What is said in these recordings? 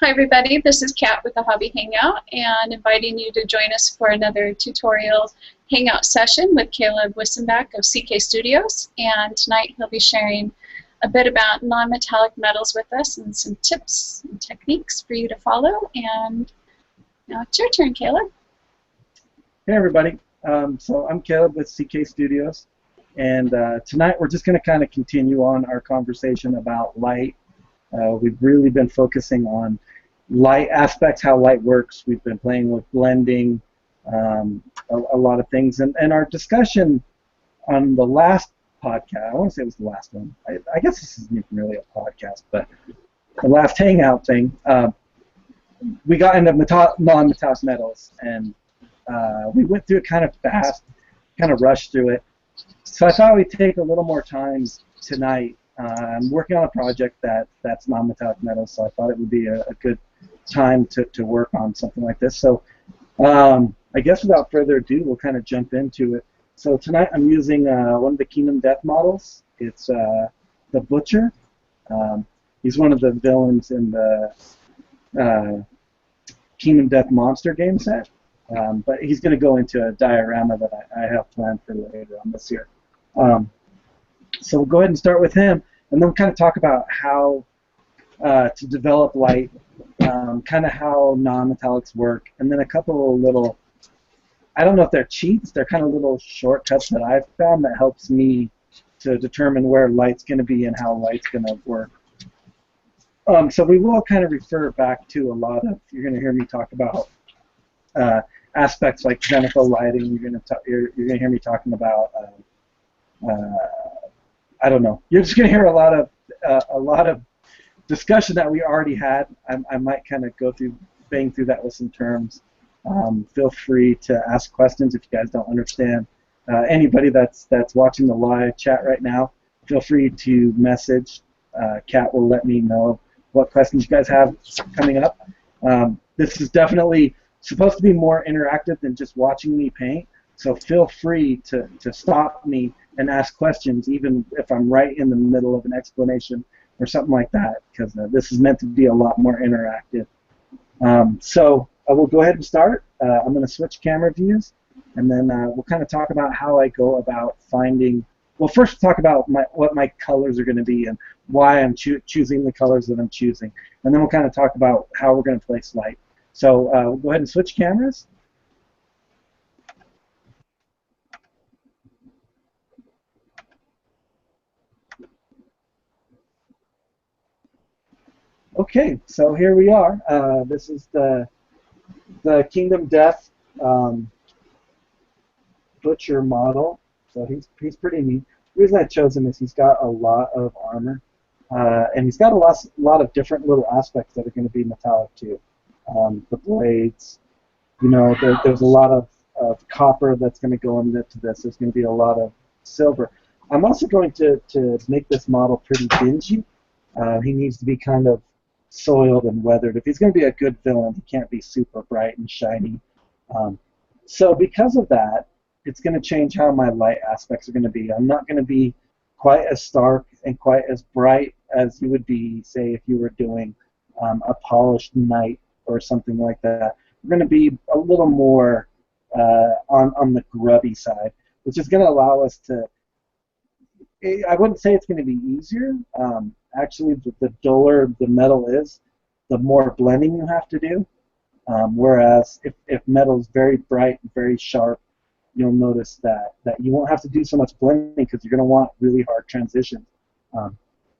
Hi everybody, this is Kat with the Hobby Hangout and inviting you to join us for another tutorial hangout session with Caleb Wissenback of CK Studios. And tonight he'll be sharing a bit about non-metallic metals with us and some tips and techniques for you to follow. And now it's your turn, Caleb. Hey everybody, so I'm Caleb with CK Studios, and tonight we're just going to kind of continue on our conversation about light. We've really been focusing on light aspects, how light works. We've been playing with blending, a lot of things. And our discussion on the last podcast, I want to say it was the last one. I guess this isn't even really a podcast, but the last hangout thing, we got into non-metallic metals, and we went through it kind of fast, kind of rushed through it. So I thought we'd take a little more time tonight. I'm working on a project that's non-metallic metals, so I thought it would be a good time to work on something like this. So I guess without further ado, we'll kind of jump into it. So tonight I'm using one of the Kingdom Death models. It's the Butcher. He's one of the villains in the Kingdom Death monster game set, but he's going to go into a diorama that I have planned for later on this year. So we'll go ahead and start with him, and then we'll kind of talk about how to develop light, kind of how non-metallics work, and then a couple of little, I don't know if they're cheats, they're kind of little shortcuts that I've found that helps me to determine where light's going to be and how light's going to work. So we will kind of refer back to a lot of, you're going to hear me talk about aspects like zenithal lighting, you're going to hear me talking about I don't know. You're just going to hear a lot of discussion that we already had. I might kind of bang through that with some terms. Feel free to ask questions if you guys don't understand. Anybody that's watching the live chat right now, feel free to message. Kat will let me know what questions you guys have coming up. This is definitely supposed to be more interactive than just watching me paint. So feel free to stop me and ask questions, even if I'm right in the middle of an explanation or something like that, because this is meant to be a lot more interactive. So I will go ahead and start. I'm going to switch camera views, and then we'll kind of talk about how I go about finding. Well, first talk about what my colors are going to be and why I'm choosing the colors that I'm choosing, and then we'll kind of talk about how we're going to place light. So we'll go ahead and switch cameras. Okay, so here we are. This is the Kingdom Death Butcher model. So he's pretty neat. The reason I chose him is he's got a lot of armor, and he's got a lot of different little aspects that are going to be metallic too. The blades, you know, there's a lot of copper that's going to go into this. There's going to be a lot of silver. I'm also going to make this model pretty dingy. He needs to be kind of soiled and weathered. If he's going to be a good villain, he can't be super bright and shiny. So because of that, it's going to change how my light aspects are going to be. I'm not going to be quite as stark and quite as bright as you would be, say, if you were doing a polished knight or something like that. We're going to be a little more on the grubby side, which is going to allow us to, I wouldn't say it's going to be easier. Actually, the duller the metal is, the more blending you have to do. Whereas if metal is very bright and very sharp, you'll notice that you won't have to do so much blending because you're going to want really hard transitions.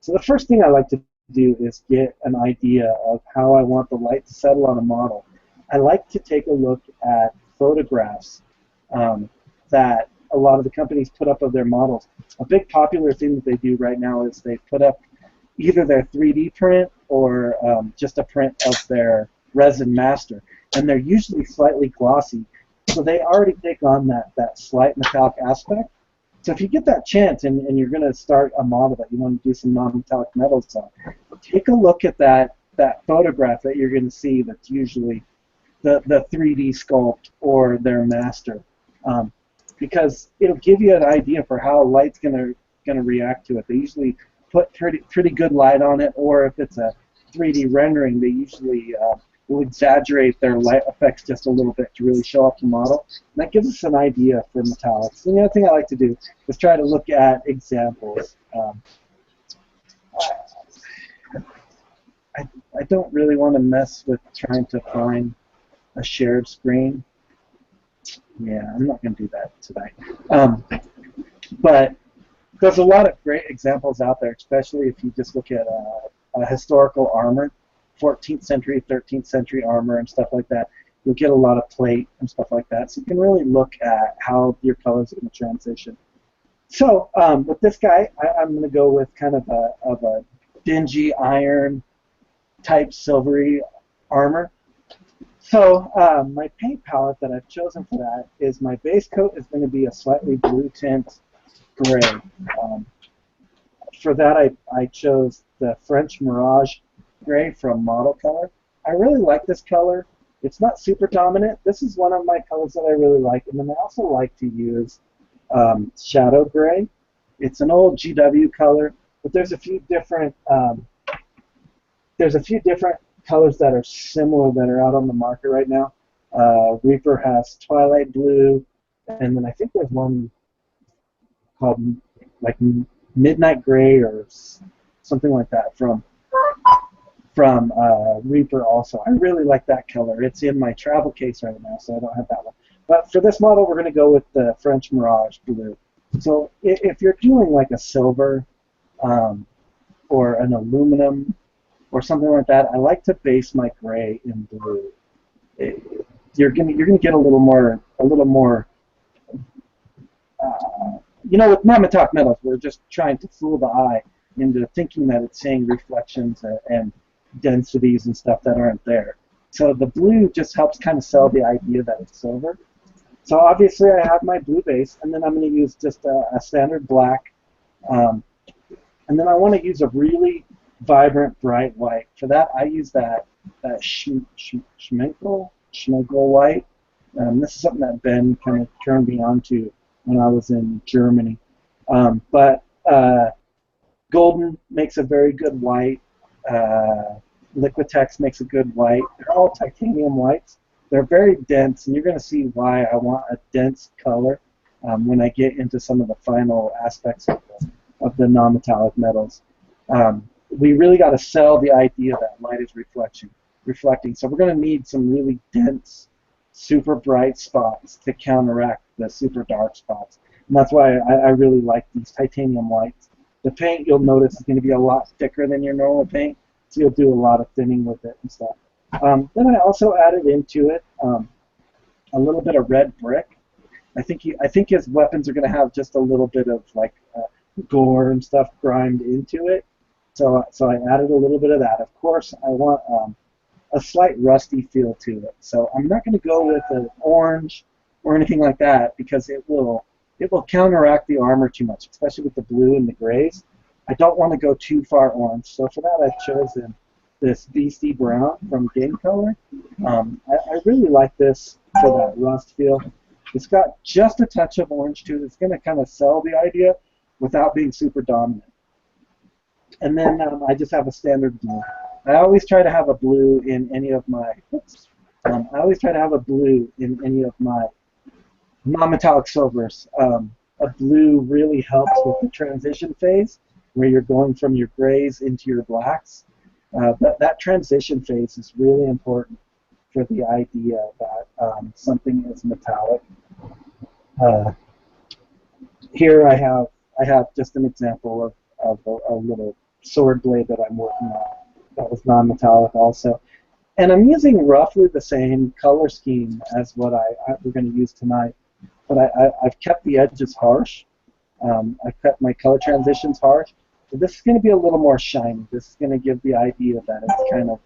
So the first thing I like to do is get an idea of how I want the light to settle on a model. I like to take a look at photographs that a lot of the companies put up of their models. A big popular thing that they do right now is they put up either their 3D print or just a print of their resin master, and they're usually slightly glossy, so they already take on that slight metallic aspect. So if you get that chance and you're going to start a model that you want to do some non-metallic metals on, take a look at that photograph that you're going to see that's usually the 3D sculpt or their master. Because it'll give you an idea for how light's going to react to it. They usually put pretty good light on it, or if it's a 3D rendering, they usually will exaggerate their light effects just a little bit to really show off the model. And that gives us an idea for metallics. And the other thing I like to do is try to look at examples. I don't really want to mess with trying to find a shared screen. Yeah, I'm not going to do that tonight. But there's a lot of great examples out there, especially if you just look at historical armor, 14th century, 13th century armor and stuff like that. You'll get a lot of plate and stuff like that. So you can really look at how your colors are going to transition. So with this guy, I'm going to go with kind of a dingy iron type silvery armor. So my paint palette that I've chosen for that is my base coat is going to be a slightly blue tint gray. For that I chose the French Mirage gray from Model Color. I really like this color. It's not super dominant. This is one of my colors that I really like. And then I also like to use Shadow Gray. It's an old GW color, but there's a few different colors that are similar that are out on the market right now. Reaper has Twilight Blue, and then I think there's one called like Midnight Gray or something like that from Reaper also. I really like that color. It's in my travel case right now, so I don't have that one. But for this model, we're going to go with the French Mirage Blue. So if you're doing like a silver or an aluminum or something like that, I like to base my gray in blue. You're gonna get a little more. You know, with non-metallic metals, we're just trying to fool the eye into thinking that it's saying reflections and densities and stuff that aren't there. So the blue just helps kind of sell the idea that it's silver. So obviously I have my blue base, and then I'm going to use just a standard black. And then I want to use a really vibrant, bright white. For that, I use that Schmegel white. This is something that Ben kind of turned me on to when I was in Germany. But Golden makes a very good white. Liquitex makes a good white. They're all titanium whites. They're very dense, and you're going to see why I want a dense color when I get into some of the final aspects of the non-metallic metals. We really got to sell the idea that light is reflecting. So we're going to need some really dense, super bright spots to counteract the super dark spots. And that's why I really like these titanium whites. The paint, you'll notice, is going to be a lot thicker than your normal paint, so you'll do a lot of thinning with it and stuff. Then I also added into it a little bit of red brick. I think his weapons are going to have just a little bit of like gore and stuff grimed into it. So I added a little bit of that. Of course, I want a slight rusty feel to it. So I'm not going to go with an orange or anything like that because it will counteract the armor too much, especially with the blue and the grays. I don't want to go too far orange. So for that, I've chosen this BC Brown from Game Color. I really like this for that rust feel. It's got just a touch of orange to it. It's going to kind of sell the idea without being super dominant. And then I just have a standard blue. I always try to have a blue in any of my. Non-metallic silvers. A blue really helps with the transition phase, where you're going from your grays into your blacks. That transition phase is really important for the idea that something is metallic. Here I have just an example of a little sword blade that I'm working on that was non-metallic also. And I'm using roughly the same color scheme as what we're going to use tonight, but I've kept the edges harsh. I've kept my color transitions harsh. So this is going to be a little more shiny. This is going to give the idea that it's kind of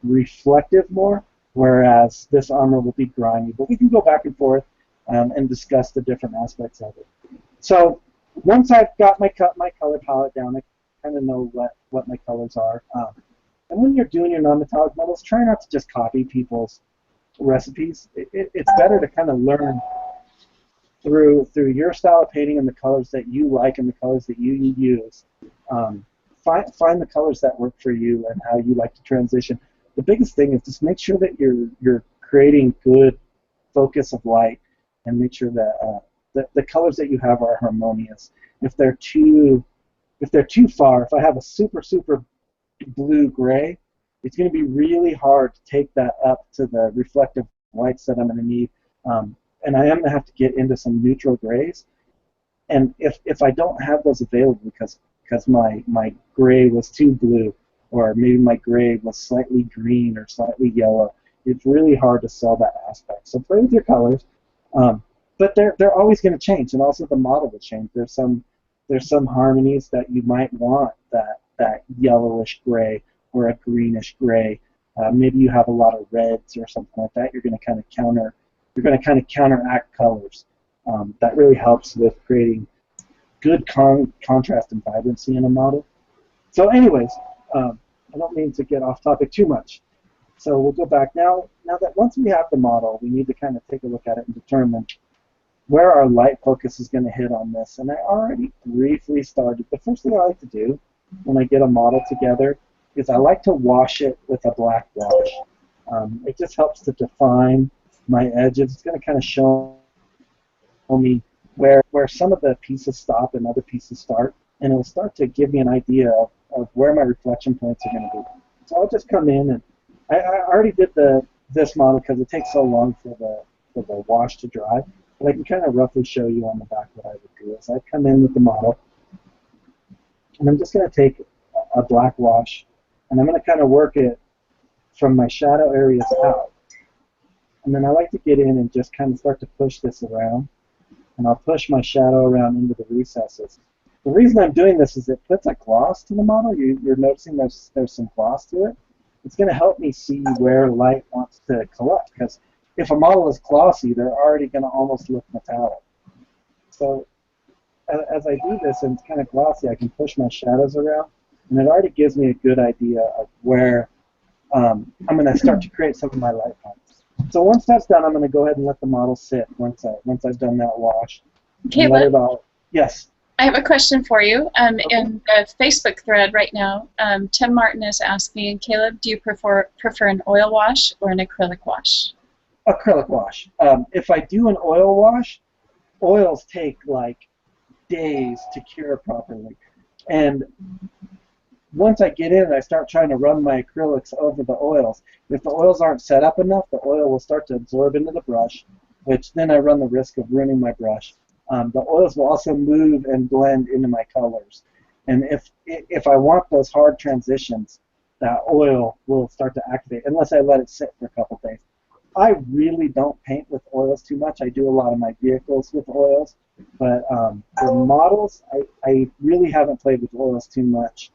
reflective more, whereas this armor will be grimy. But we can go back and forth and discuss the different aspects of it. So once I've got my color palette down, I kind of know what my colors are. And when you're doing your non-metallic metals, try not to just copy people's recipes. It's better to kind of learn through your style of painting and the colors that you like and the colors that you use find the colors that work for you and how you like to transition. The biggest thing is just make sure that you're creating good focus of light, and make sure that the colors that you have are harmonious. If they're too far, if I have a super blue gray, it's going to be really hard to take that up to the reflective whites that I'm going to need, and I am going to have to get into some neutral grays. And if I don't have those available because my gray was too blue, or maybe my gray was slightly green or slightly yellow, it's really hard to sell that aspect. So play with your colors, but they're always going to change, and also the model will change. There's some harmonies that you might want that yellowish gray or a greenish gray. Maybe you have a lot of reds or something like that. You're going to kind of counteract colors. That really helps with creating good contrast and vibrancy in a model. So anyways, I don't mean to get off topic too much. So we'll go back now. Now that once we have the model, we need to kind of take a look at it and determine where our light focus is going to hit on this. And I already briefly started. The first thing I like to do when I get a model together is I like to wash it with a black wash. It just helps to define my edges. It's going to kind of show me where some of the pieces stop and other pieces start, and it will start to give me an idea of where my reflection points are going to be. So I'll just come in, and I already did this model because it takes so long for the wash to dry, but I can kind of roughly show you on the back what I would do. Is I come in with the model, and I'm just going to take a black wash, and I'm going to kind of work it from my shadow areas out. And then I like to get in and just kind of start to push this around, and I'll push my shadow around into the recesses. The reason I'm doing this is it puts a gloss to the model. You're noticing there's some gloss to it. It's going to help me see where light wants to collect, because if a model is glossy, they're already going to almost look metallic. So as I do this and it's kind of glossy, I can push my shadows around, and it already gives me a good idea of where I'm going to start to create some of my light points. So once that's done, I'm going to go ahead and let the model sit once I've done that wash. Caleb, let it all. Yes. I have a question for you. Okay. In the Facebook thread right now, Tim Martin is asking, Caleb, do you prefer an oil wash or an acrylic wash? Acrylic wash. If I do an oil wash, oils take like days to cure properly. And once I get in and I start trying to run my acrylics over the oils, if the oils aren't set up enough, the oil will start to absorb into the brush, which then I run the risk of ruining my brush. The oils will also move and blend into my colors. And if I want those hard transitions, that oil will start to activate, unless I let it sit for a couple days. I really don't paint with oils too much. I do a lot of my vehicles with oils, but for models, I really haven't played with oils too much.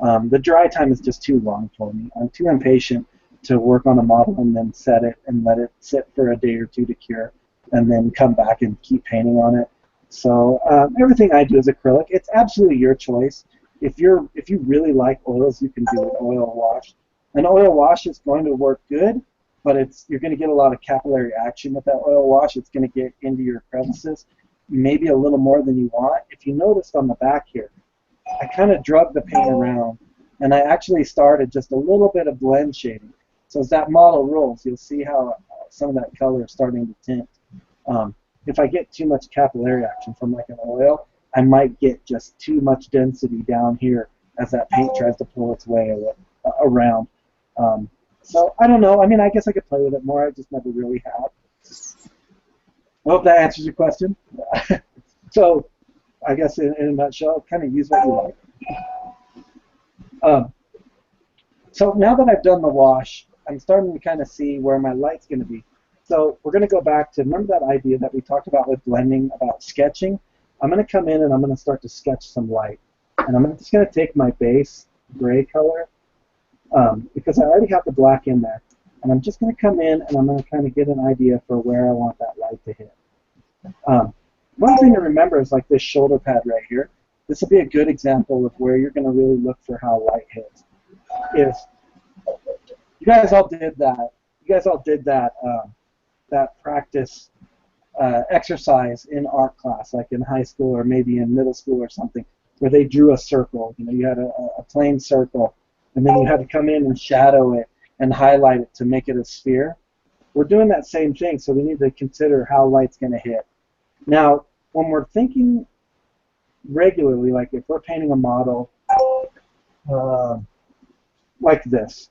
The dry time is just too long for me. I'm too impatient to work on a model and then set it and let it sit for a day or two to cure, and then come back and keep painting on it. So everything I do is acrylic. It's absolutely your choice. If you really like oils, you can do an oil wash. An oil wash is going to work good, but you're going to get a lot of capillary action with that oil wash. It's going to get into your crevices, maybe a little more than you want. If you noticed on the back here, I kind of drug the paint around, and I actually started just a little bit of blend shading. So as that model rolls, you'll see how some of that color is starting to tint. If I get too much capillary action from like an oil, I might get just too much density down here as that paint tries to pull its way around. So I don't know. I mean, I guess I could play with it more. I just never really have. I hope that answers your question. So I guess in a nutshell, kind of use what you like. So now that I've done the wash, I'm starting to kind of see where my light's going to be. So we're going to go back to, remember that idea that we talked about with blending, about sketching? I'm going to come in and I'm going to start to sketch some light. And I'm just going to take my base gray color, because I already have the black in there. And I'm just going to come in and I'm going to kind of get an idea for where I want that light to hit. One thing to remember is like this shoulder pad right here. This will be a good example of where you're going to really look for how light hits. If you guys all did that, that practice exercise in art class, like in high school or maybe in middle school or something, where they drew a circle. You know, you had a plain circle, and then you had to come in and shadow it and highlight it to make it a sphere. We're doing that same thing, so we need to consider how light's going to hit. Now, when we're thinking regularly, like if we're painting a model like this,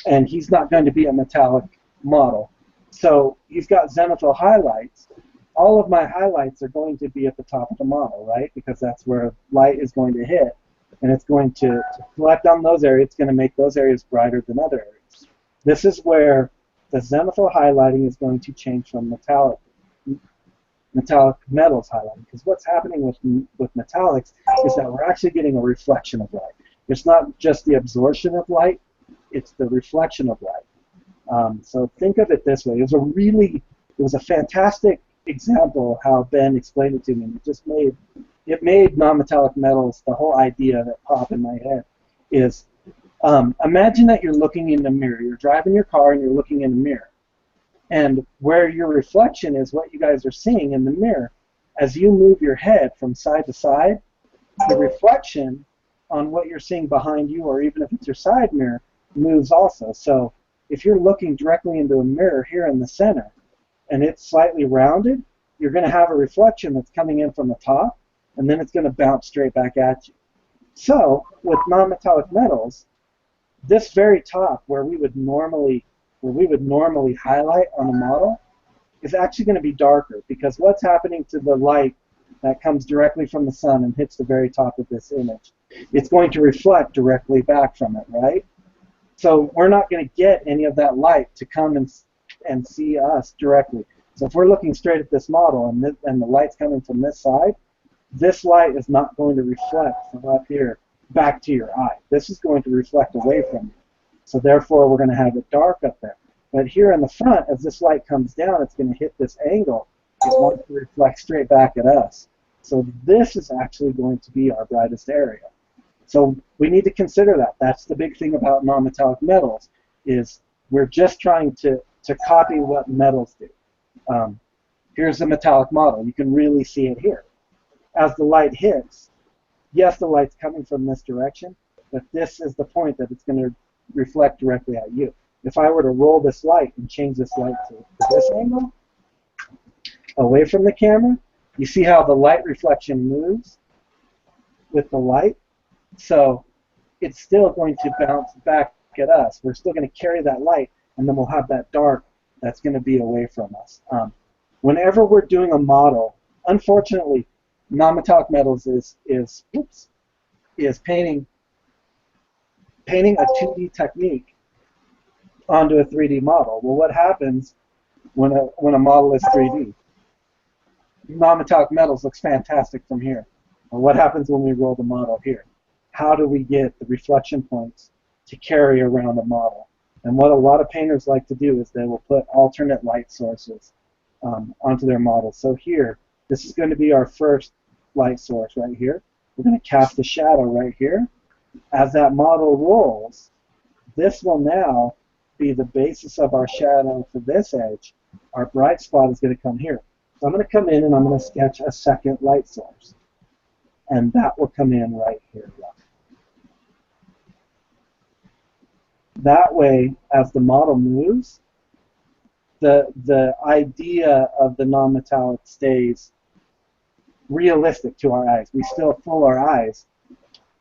and he's not going to be a metallic model, so he's got zenithal highlights. All of my highlights are going to be at the top of the model, right? Because that's where light is going to hit, and it's going to reflect on those areas. It's going to make those areas brighter than other areas. This is where the zenithal highlighting is going to change from metallic metals highlighting. Because what's happening with metallics is that we're actually getting a reflection of light. It's not just the absorption of light, it's the reflection of light. So think of it this way. It was a fantastic example how Ben explained it to me. It made non-metallic metals, the whole idea that popped in my head is, imagine that you're looking in a mirror. You're driving your car and you're looking in a mirror. And where your reflection is what you guys are seeing in the mirror, as you move your head from side to side, the reflection on what you're seeing behind you, or even if it's your side mirror, moves also. So if you're looking directly into a mirror here in the center, and it's slightly rounded, you're going to have a reflection that's coming in from the top, and then it's going to bounce straight back at you. So with non-metallic metals, this very top where we would normally highlight on a model is actually going to be darker, because what's happening to the light that comes directly from the sun and hits the very top of this image? It's going to reflect directly back from it, right? So we're not going to get any of that light to come and see us directly. So if we're looking straight at this model and the light's coming from this side, this light is not going to reflect from up here back to your eye. This is going to reflect away from you. So therefore, we're going to have it dark up there. But here in the front, as this light comes down, it's going to hit this angle. It wants to reflect straight back at us. So this is actually going to be our brightest area. So we need to consider that. That's the big thing about non-metallic metals, is we're just trying to copy what metals do. Here's a metallic model. You can really see it here. As the light hits, yes, the light's coming from this direction, but this is the point that it's going to reflect directly at you. If I were to roll this light and change this light to this angle, away from the camera, you see how the light reflection moves with the light? So it's still going to bounce back at us. We're still going to carry that light, and then we'll have that dark that's going to be away from us. Whenever we're doing a model, unfortunately, non-metallic metals is painting a 2D technique onto a 3D model. Well, what happens when a model is 3D? Non-metallic metals looks fantastic from here. Well, what happens when we roll the model here? How do we get the reflection points to carry around a model? And what a lot of painters like to do is they will put alternate light sources onto their models. So here, this is going to be our first light source right here. We're going to cast a shadow right here. As that model rolls, this will now be the basis of our shadow for this edge. Our bright spot is going to come here. So I'm going to come in and I'm going to sketch a second light source. And that will come in right here. That way, as the model moves, the idea of the non-metallic stays realistic to our eyes. We still fool our eyes.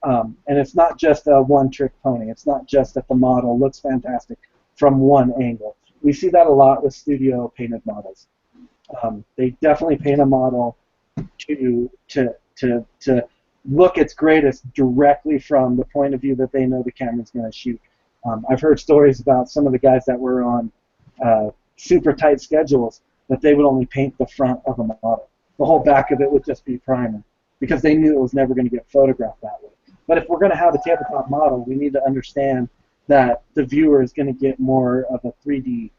And it's not just a one-trick pony. It's not just that the model looks fantastic from one angle. We see that a lot with studio painted models. They definitely paint a model to look its greatest directly from the point of view that they know the camera's going to shoot. I've heard stories about some of the guys that were on super tight schedules that they would only paint the front of a model. The whole back of it would just be primer because they knew it was never going to get photographed that way. But if we're going to have a tabletop model, we need to understand that the viewer is going to get more of a 3D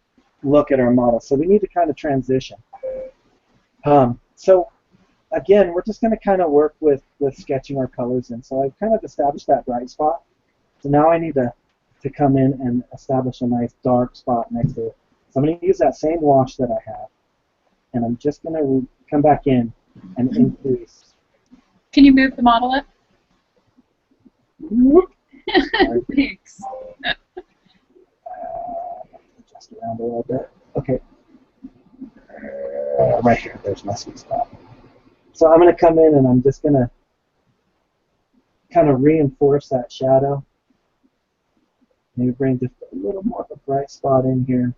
look at our model. So we need to kind of transition. So again, we're just going to kind of work with sketching our colors in. So I've kind of established that bright spot. So now I need to come in and establish a nice dark spot next to it. So I'm going to use that same wash that I have, and I'm just going to come back in and increase Can you move the model up? Thanks. Adjust around a little bit. Okay. Right here. There's my sweet spot. So I'm going to come in and I'm just going to kind of reinforce that shadow. Maybe bring just a little more of a bright spot in here.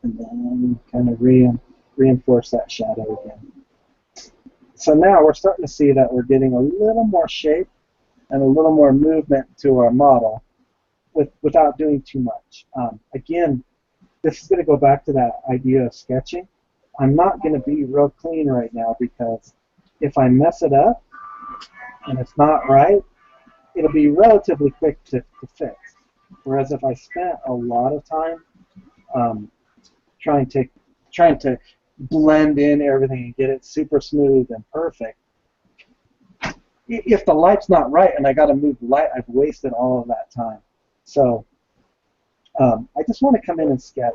And then kind of reinforce that shadow again. So now we're starting to see that we're getting a little more shape and a little more movement to our model without doing too much. Again, this is going to go back to that idea of sketching. I'm not going to be real clean right now because if I mess it up and it's not right, it'll be relatively quick to fix. Whereas if I spent a lot of time trying to blend in everything and get it super smooth and perfect, if the light's not right and I got to move the light, I've wasted all of that time. So I just want to come in and sketch.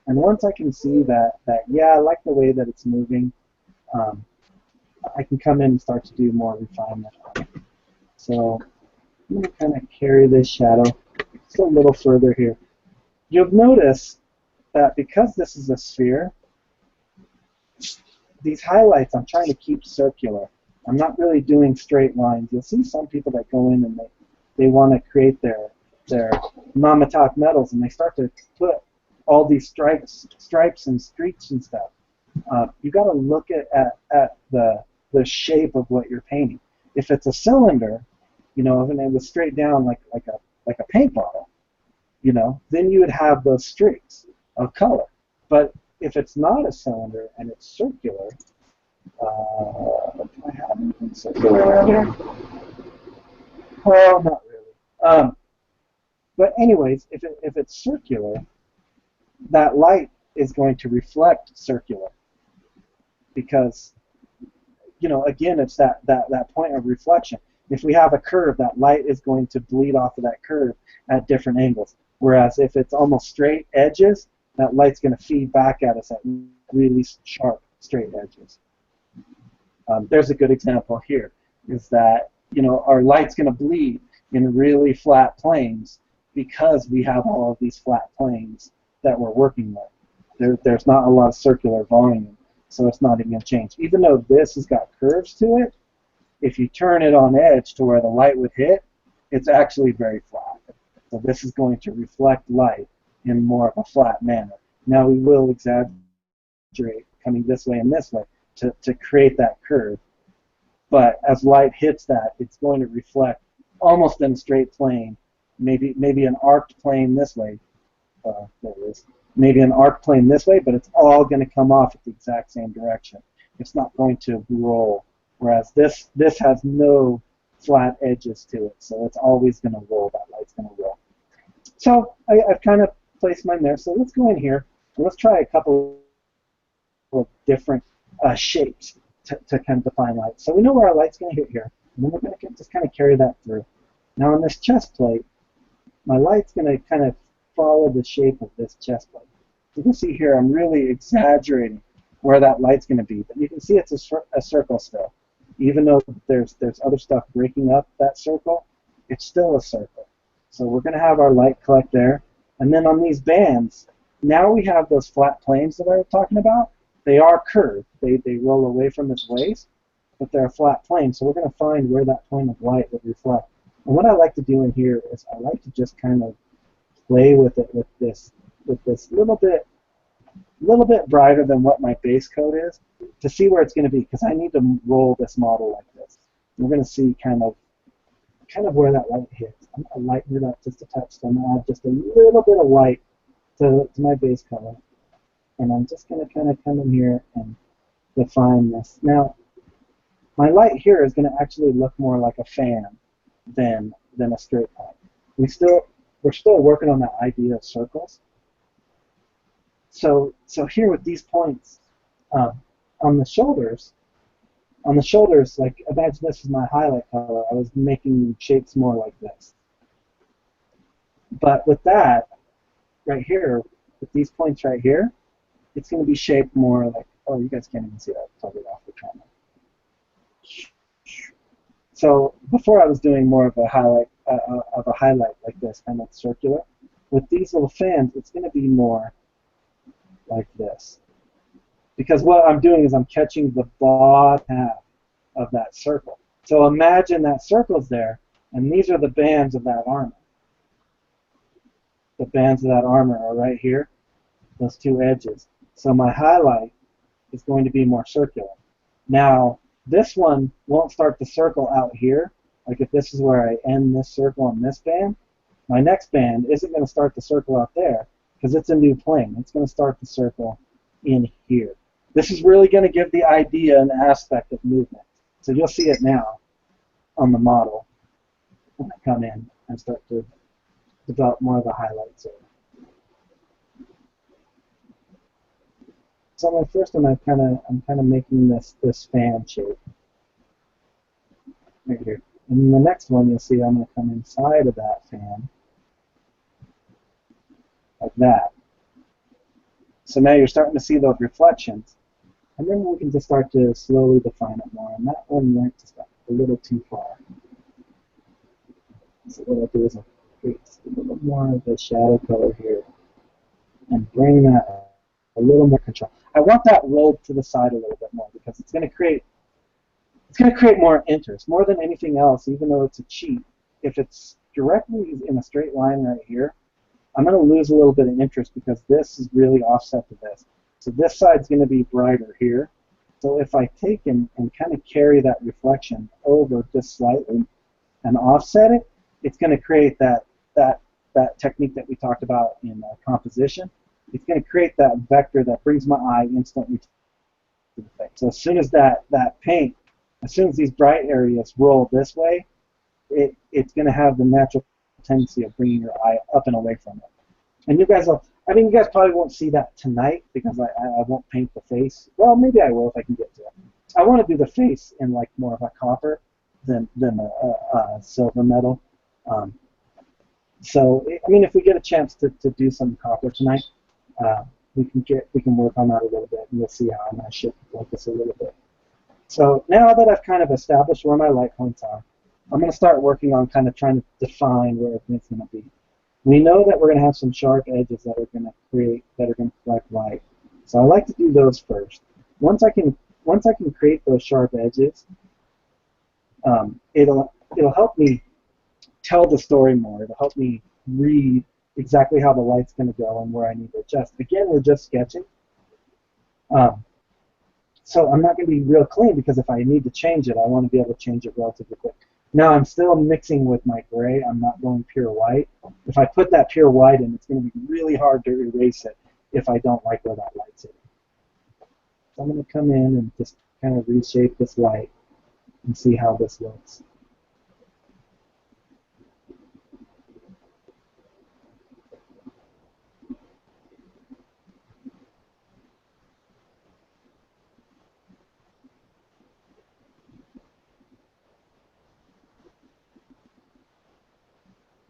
And once I can see that yeah, I like the way that it's moving, I can come in and start to do more refinement. So I'm going to kind of carry this shadow just a little further here. You'll notice that because this is a sphere, these highlights I'm trying to keep circular. I'm not really doing straight lines. You'll see some people that go in and they want to create their non-metallic metals and they start to put all these stripes and streaks and stuff. You got to look at the shape of what you're painting. If it's a cylinder, you know, and it was straight down like a paint bottle, you know, then you would have those streaks of color. But if it's not a cylinder and it's circular, do I have anything circular around here? Well, not really. But anyways, if it's circular, that light is going to reflect circular because, you know, again, it's that point of reflection. If we have a curve, that light is going to bleed off of that curve at different angles. Whereas if it's almost straight edges, that light's going to feed back at us at really sharp, straight edges. There's a good example here, is that, you know, our light's going to bleed in really flat planes because we have all of these flat planes that we're working with. There's not a lot of circular volume, so it's not even going to change. Even though this has got curves to it, if you turn it on edge to where the light would hit, it's actually very flat. So this is going to reflect light in more of a flat manner. Now we will exaggerate coming this way and this way to create that curve. But as light hits that, it's going to reflect almost in a straight plane, maybe an arced plane this way. There it is. Maybe an arc plane this way, but it's all going to come off at the exact same direction. It's not going to roll. Whereas this has no flat edges to it, so it's always going to roll. That light's going to roll. So I've kind of placed mine there. So let's go in here and let's try a couple of different shapes to kind of define light. So we know where our light's going to hit here, and then we're going to just kind of carry that through. Now on this chest plate, my light's going to kind of follow the shape of this chest plate. You can see here I'm really exaggerating where that light's going to be, but you can see it's a circle still. Even though there's other stuff breaking up that circle, it's still a circle. So we're going to have our light collect there. And then on these bands, now we have those flat planes that I was talking about. They are curved. They roll away from its waist, but they're a flat plane. So we're going to find where that point of light would reflect. And what I like to do in here is I like to just kind of play with it with this little bit brighter than what my base coat is to see where it's going to be, because I need to roll this model like this. We're going to see kind of where that light hits. I'm going to lighten it up just a touch, so I'm going to add just a little bit of light to my base color. And I'm just going to kind of come in here and define this. Now, my light here is going to actually look more like a fan than a straight line. We're still working on that idea of circles. So here with these points on the shoulders, like imagine this is my highlight color. I was making shapes more like this. But with that, right here, with these points right here, it's going to be shaped more like oh, you guys can't even see that. I'll totally off the camera. So before I was doing more of a highlight like this, kind of circular. With these little fans, it's going to be more like this. Because what I'm doing is I'm catching the bottom half of that circle. So imagine that circle's there, and these are the bands of that armor. The bands of that armor are right here, those two edges. So my highlight is going to be more circular. Now, this one won't start the circle out here. Like if this is where I end this circle on this band, my next band isn't going to start the circle out there because it's a new plane. It's going to start the circle in here. This is really going to give the idea and aspect of movement. So you'll see it now on the model when I come in and start to develop more of the highlights here. So my first one, I'm kind of making this fan shape right here. And then the next one, you'll see I'm going to come inside of that fan like that. So now you're starting to see those reflections. And then we can just start to slowly define it more. And that one went just a little too far. So what I'll do is I'll create a little more of the shadow color here and bring that a little more control. I want that rolled to the side a little bit more because it's going to create more interest. More than anything else, even though it's a cheat, if it's directly in a straight line right here, I'm going to lose a little bit of interest because this is really offset to this. So this side's going to be brighter here. So if I take and kind of carry that reflection over just slightly and offset it, it's going to create that technique that we talked about in composition. It's going to create that vector that brings my eye instantly to the thing. So as soon as that paint, as soon as these bright areas roll this way, it's going to have the natural tendency of bringing your eye up and away from it. And you guys will, I mean, you guys probably won't see that tonight because I won't paint the face. Well, maybe I will if I can get to it. I want to do the face in like more of a copper than a silver metal. So, I mean, if we get a chance to do some copper tonight, we can work on that a little bit, and we'll see how I'm going to shift the focus a little bit. So now that I've kind of established where my light points are, I'm going to start working on kind of trying to define where everything's going to be. We know that we're going to have some sharp edges that are going to collect light. So I like to do those first. Once I can create those sharp edges, it'll help me tell the story more. It'll help me read exactly how the light's going to go and where I need to adjust. Again, we're just sketching. So I'm not going to be real clean because if I need to change it, I want to be able to change it relatively quick. Now I'm still mixing with my gray. I'm not going pure white. If I put that pure white in, it's going to be really hard to erase it if I don't like where that light's in. So I'm going to come in and just kind of reshape this light and see how this looks.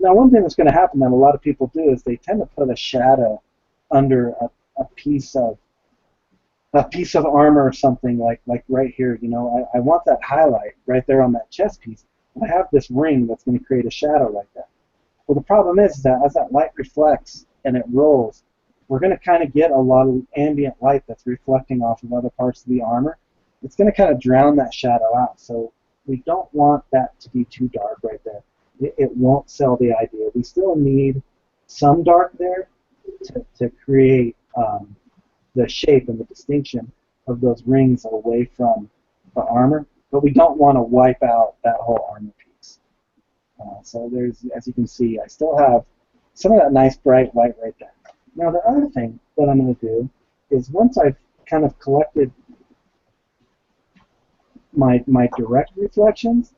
Now, one thing that's going to happen that a lot of people do is they tend to put a shadow under a piece of armor or something like right here. You know, I want that highlight right there on that chest piece. And I have this ring that's going to create a shadow like that. Well, the problem is that as that light reflects and it rolls, we're going to kind of get a lot of ambient light that's reflecting off of other parts of the armor. It's going to kind of drown that shadow out. So we don't want that to be too dark right there. It won't sell the idea. We still need some dark there to create the shape and the distinction of those rings away from the armor, but we don't want to wipe out that whole armor piece. So there's, as you can see, I still have some of that nice bright white right there. Now the other thing that I'm going to do is once I've kind of collected my direct reflections,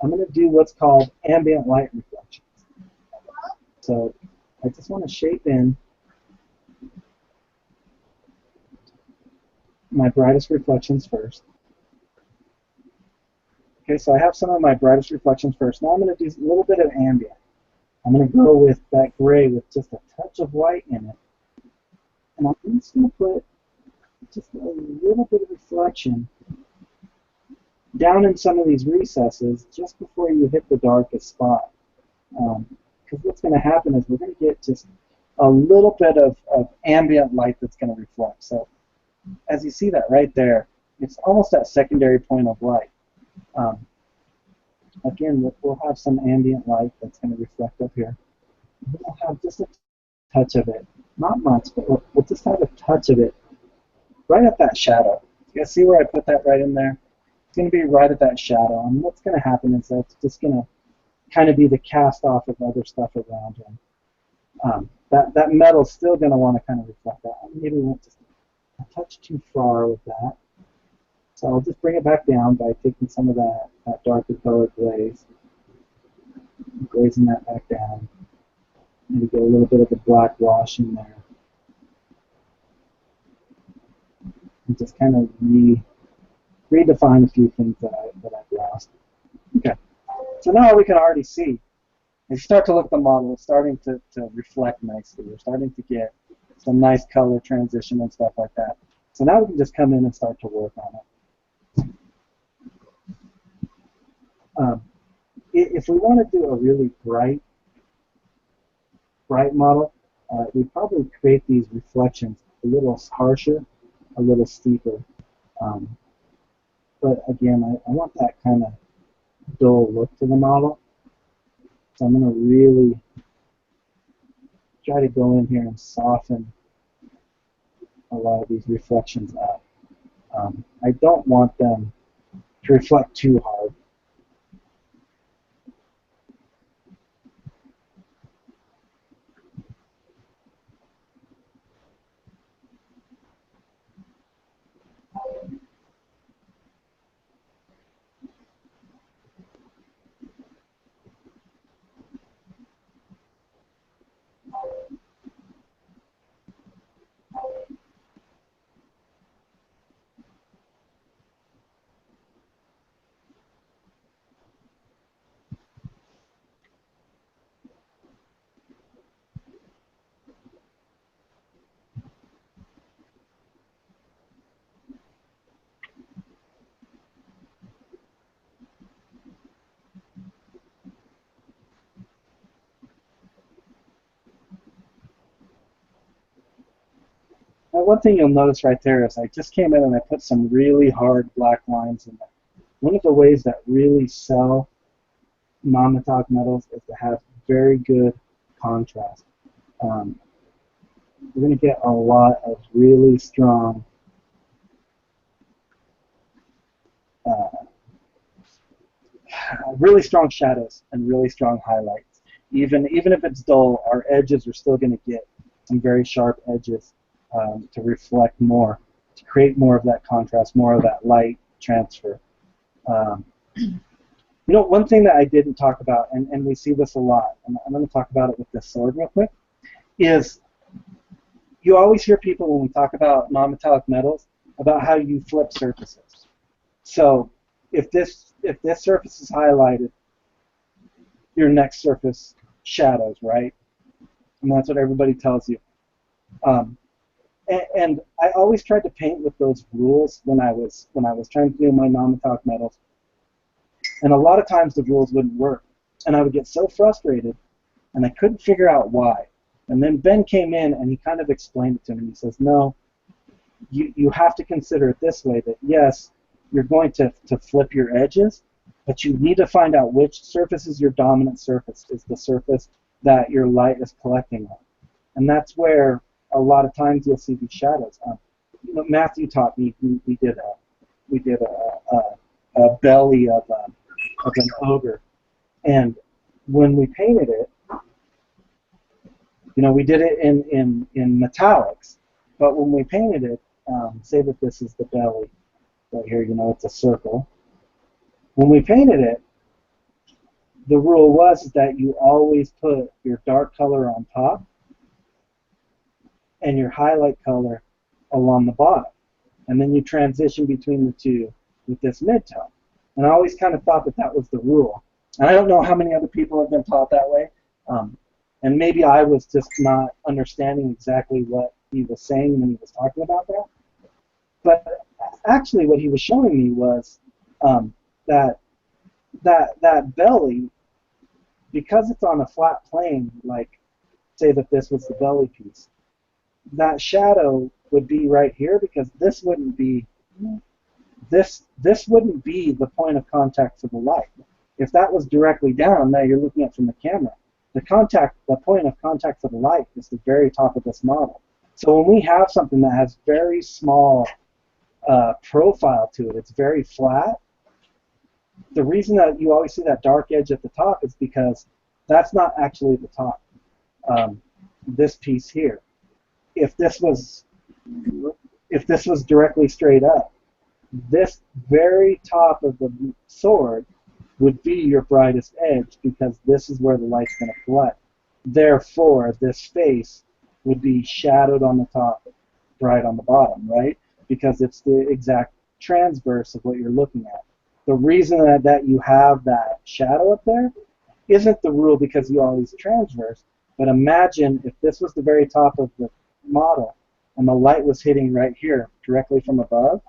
I'm going to do what's called ambient light reflections. So I just want to shape in my brightest reflections first. Okay, so I have some of my brightest reflections first. Now I'm going to do a little bit of ambient. I'm going to go with that gray with just a touch of white in it. And I'm just going to put just a little bit of reflection down in some of these recesses just before you hit the darkest spot. Because what's going to happen is we're going to get just a little bit of ambient light that's going to reflect. So as you see that right there, it's almost that secondary point of light. Again, we'll have some ambient light that's going to reflect up here. We'll have just a touch of it. Not much, but we'll just have a touch of it right at that shadow. You guys see where I put that right in there? It's going to be right at that shadow. And what's going to happen is that it's just going to kind of be the cast off of other stuff around him. That metal's still going to want to kind of reflect that. Maybe we went just a touch too far with that. So I'll just bring it back down by taking some of that darker colored glaze, glazing that back down. Maybe get a little bit of a black wash in there. And just kind of redefine a few things that I've lost. Okay, so now we can already see. As you start to look at the model, it's starting to reflect nicely. We're starting to get some nice color transition and stuff like that. So now we can just come in and start to work on it. If we want to do a really bright model, we'd probably create these reflections a little harsher, a little steeper. But again, I want that kind of dull look to the model. So I'm going to really try to go in here and soften a lot of these reflections up. I don't want them to reflect too hard. Now, one thing you'll notice right there is I just came in and I put some really hard black lines in there. One of the ways that really sell non-metallic metals is to have very good contrast. We're going to get a lot of really strong shadows and really strong highlights. Even if it's dull, our edges are still going to get some very sharp edges to reflect more, to create more of that contrast, more of that light transfer. You know, one thing that I didn't talk about, and we see this a lot, and I'm going to talk about it with this sword real quick, is you always hear people when we talk about non-metallic metals about how you flip surfaces. So if this surface is highlighted, your next surface shadows, right? And that's what everybody tells you. And I always tried to paint with those rules when I was trying to do my non-metallic metals. And a lot of times the rules wouldn't work. And I would get so frustrated, and I couldn't figure out why. And then Ben came in, and he kind of explained it to me. He says, no, you have to consider it this way, that yes, you're going to flip your edges, but you need to find out which surface is your dominant surface, is the surface that your light is collecting on. And that's where a lot of times you'll see these shadows. You know, Matthew taught me, we did a belly of an ogre. And when we painted it, you know, we did it in metallics. But when we painted it, say that this is the belly right here, you know, it's a circle. When we painted it, the rule was that you always put your dark color on top and your highlight color along the bottom. And then you transition between the two with this mid-tone. And I always kind of thought that that was the rule. And I don't know how many other people have been taught that way. And maybe I was just not understanding exactly what he was saying when he was talking about that. But actually, what he was showing me was that that belly, because it's on a flat plane, like say that this was the belly piece, that shadow would be right here because this wouldn't be this wouldn't be the point of contact for the light. If that was directly down, now you're looking at from the camera. The point of contact for the light is the very top of this model. So when we have something that has very small profile to it, it's very flat. The reason that you always see that dark edge at the top is because that's not actually the top. This piece here. If this was directly straight up, this very top of the sword would be your brightest edge because this is where the light's going to collect. Therefore, this face would be shadowed on the top, bright on the bottom, right? Because it's the exact transverse of what you're looking at. The reason that you have that shadow up there isn't the rule because you always transverse, but imagine if this was the very top of the model and the light was hitting right here, directly from above.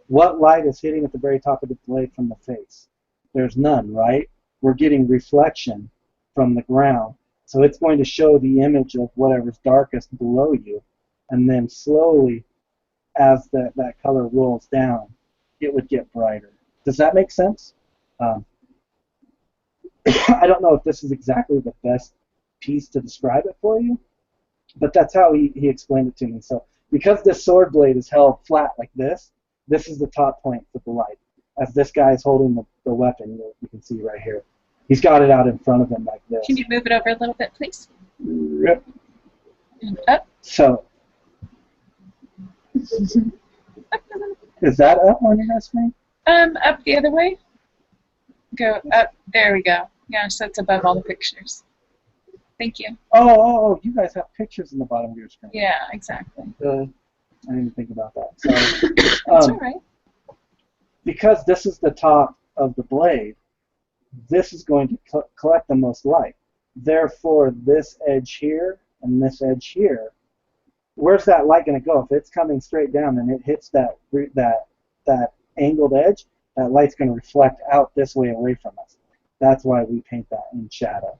What light is hitting at the very top of the blade from the face? There's none, right? We're getting reflection from the ground. So it's going to show the image of whatever's darkest below you, and then slowly, as that color rolls down, it would get brighter. Does that make sense? I don't know if this is exactly the best piece to describe it for you, but that's how he explained it to me. So because this sword blade is held flat like this is the top point for the light. As this guy is holding the weapon, you can see right here. He's got it out in front of him like this. Can you move it over a little bit, please? Yep. And up. So, is that up on your screen? Up the other way. Go up. There we go. Yeah, so it's above all the pictures. Thank you. Oh, you guys have pictures in the bottom of your screen. Yeah, exactly. I didn't even think about that. So, That's all right. because this is the top of the blade, this is going to collect the most light. Therefore, this edge here and this edge here, where's that light going to go? If it's coming straight down and it hits that angled edge, that light's going to reflect out this way away from us. That's why we paint that in shadow.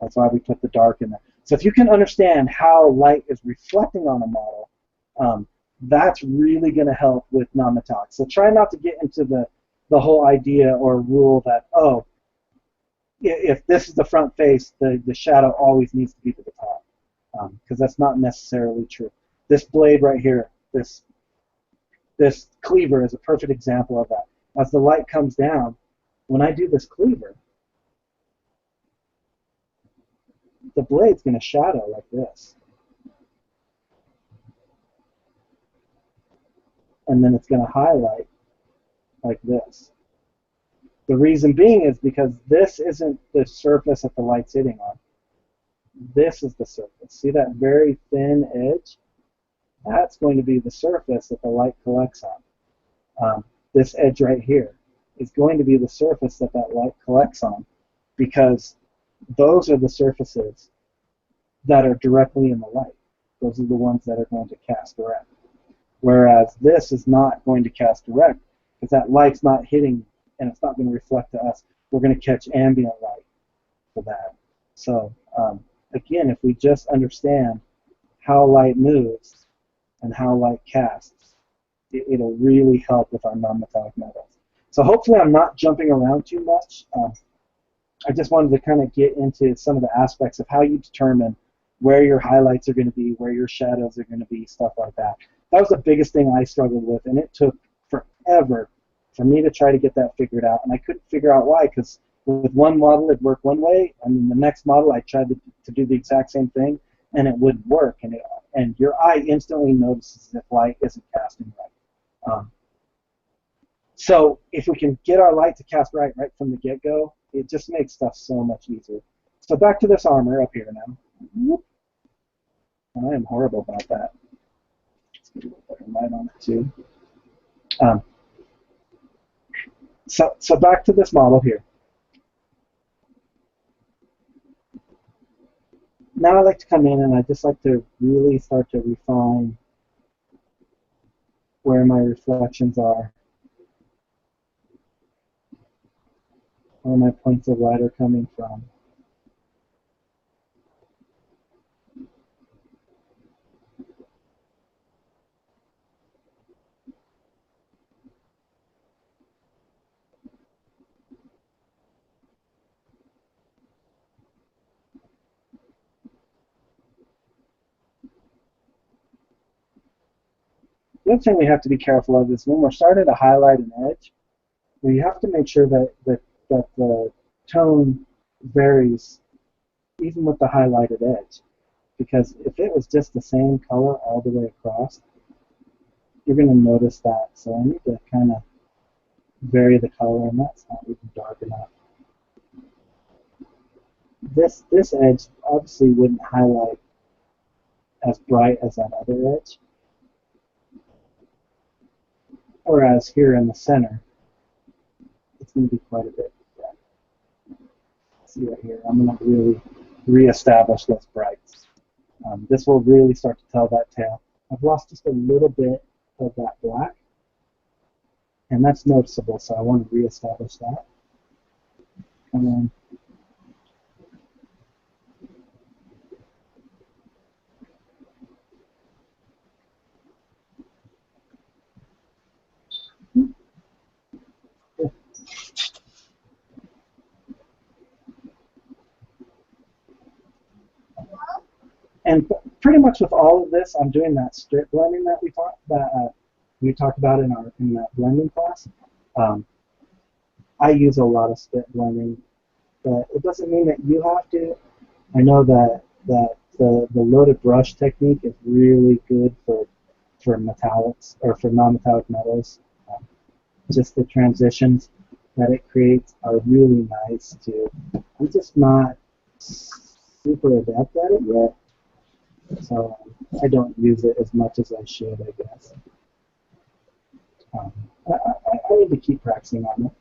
That's why we put the dark in there. So if you can understand how light is reflecting on a model, that's really going to help with non-metallic. So try not to get into the whole idea or rule that, oh, if this is the front face, the shadow always needs to be to the top, because that's not necessarily true. This blade right here, this cleaver is a perfect example of that. As the light comes down, when I do this cleaver, the blade's going to shadow like this. And then it's going to highlight like this. The reason being is because this isn't the surface that the light's hitting on. This is the surface. See that very thin edge? That's going to be the surface that the light collects on. This edge right here is going to be the surface that light collects on, because those are the surfaces that are directly in the light. Those are the ones that are going to cast direct. Whereas this is not going to cast direct, because that light's not hitting and it's not going to reflect to us. We're going to catch ambient light for that. So again, if we just understand how light moves and how light casts, it'll really help with our non-metallic metals. So hopefully I'm not jumping around too much. I just wanted to kind of get into some of the aspects of how you determine where your highlights are going to be, where your shadows are going to be, stuff like that. That was the biggest thing I struggled with, and it took forever for me to try to get that figured out. And I couldn't figure out why, because with one model it worked one way, and then the next model I tried to do the exact same thing, and it wouldn't work. And your eye instantly notices if light isn't casting right. So if we can get our light to cast right from the get-go, it just makes stuff so much easier. So back to this armor up here now. And I am horrible about that. Let's get a little better light on it too. So back to this model here. Now I like to come in and I just like to really start to refine where my reflections are, where my points of light are coming from. The other thing we have to be careful of is when we're starting to highlight an edge, we have to make sure that the tone varies even with the highlighted edge. Because if it was just the same color all the way across, you're going to notice that. So I need to kind of vary the color, and that's not even dark enough. This edge obviously wouldn't highlight as bright as that other edge. Whereas here in the center, it's going to be quite a bit bright. See right here, I'm going to really reestablish those brights. This will really start to tell that tale. I've lost just a little bit of that black, and that's noticeable, so I want to reestablish that. And then and pretty much with all of this, I'm doing that strip blending that we talked about in that blending class. I use a lot of strip blending, but it doesn't mean that you have to. I know that the loaded brush technique is really good for metallics or for non-metallic metals. Just the transitions that it creates are really nice too. I'm just not super adept at it yet, so I don't use it as much as I should, I guess. I need to keep practicing on it.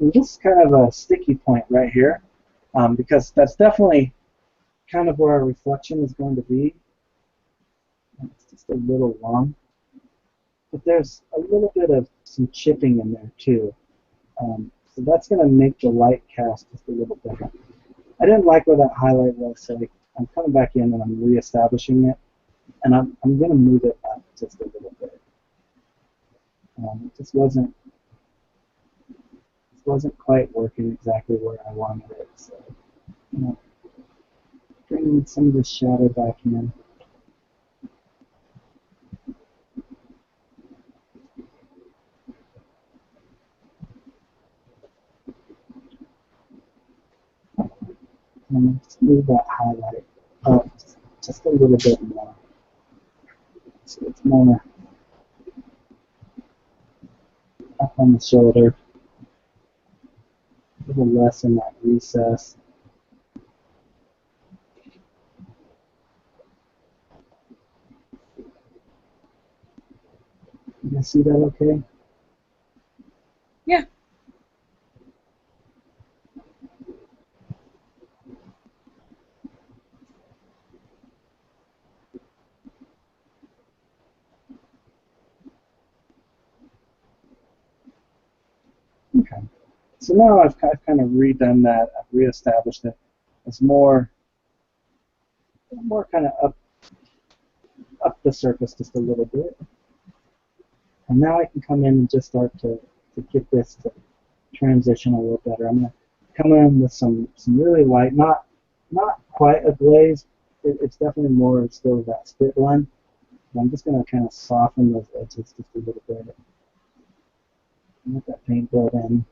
And this is kind of a sticky point right here, because that's definitely kind of where our reflection is going to be. It's just a little long, but there's a little bit of some chipping in there too. So that's going to make the light cast just a little better. I didn't like where that highlight was, so I'm coming back in and I'm reestablishing it, and I'm going to move it up just a little bit. It just wasn't quite working exactly where I wanted it, so I'm going to bring some of the shadow back in. And let's move that highlight up just a little bit more. So it's more up on the shoulder, a little less in that recess. You guys see that okay? Yeah. Okay. So now I've kind of redone that. I've reestablished it. It's more kind of up the surface just a little bit. And now I can come in and just start to get this to transition a little better. I'm going to come in with some really light, not quite a glaze. It's definitely more still that spit blend. I'm just going to kind of soften those edges just a little bit. Let that paint build in.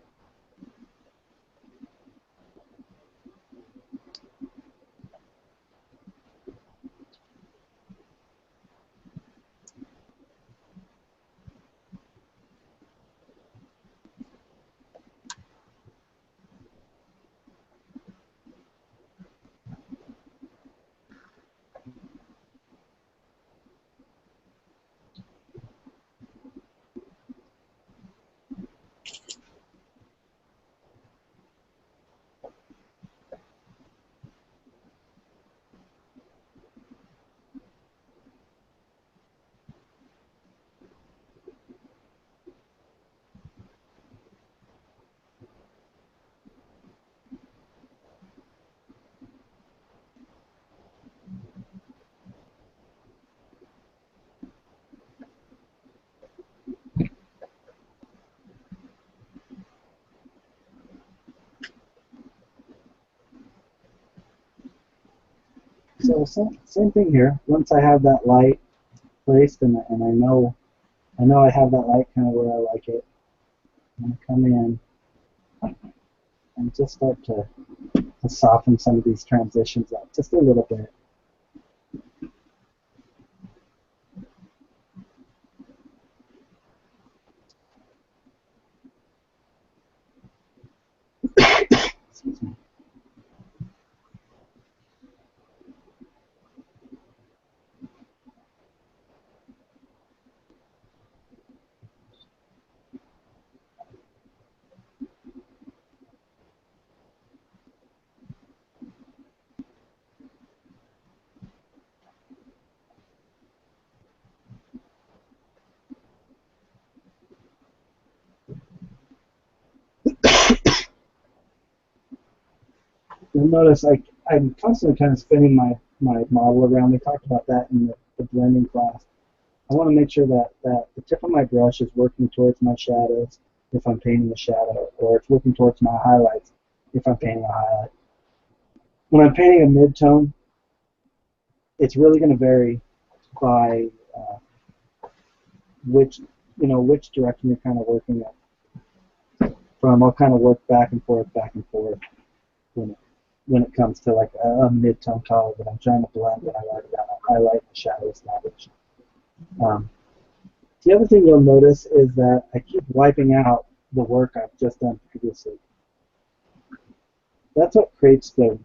So same thing here. Once I have that light placed and I know I have that light kind of where I like it, I'm going to come in and just start to soften some of these transitions up just a little bit. Excuse me. You'll notice I'm constantly kind of spinning my model around. We talked about that in the blending class. I want to make sure that the tip of my brush is working towards my shadows if I'm painting a shadow, or it's working towards my highlights if I'm painting a highlight. When I'm painting a mid-tone, it's really going to vary by which direction you're kind of working from. I'll kind of work back and forth when it comes to like a mid-tone color that I'm trying to blend and I highlight the shadow establishment. The other thing you'll notice is that I keep wiping out the work I've just done previously. That's what creates the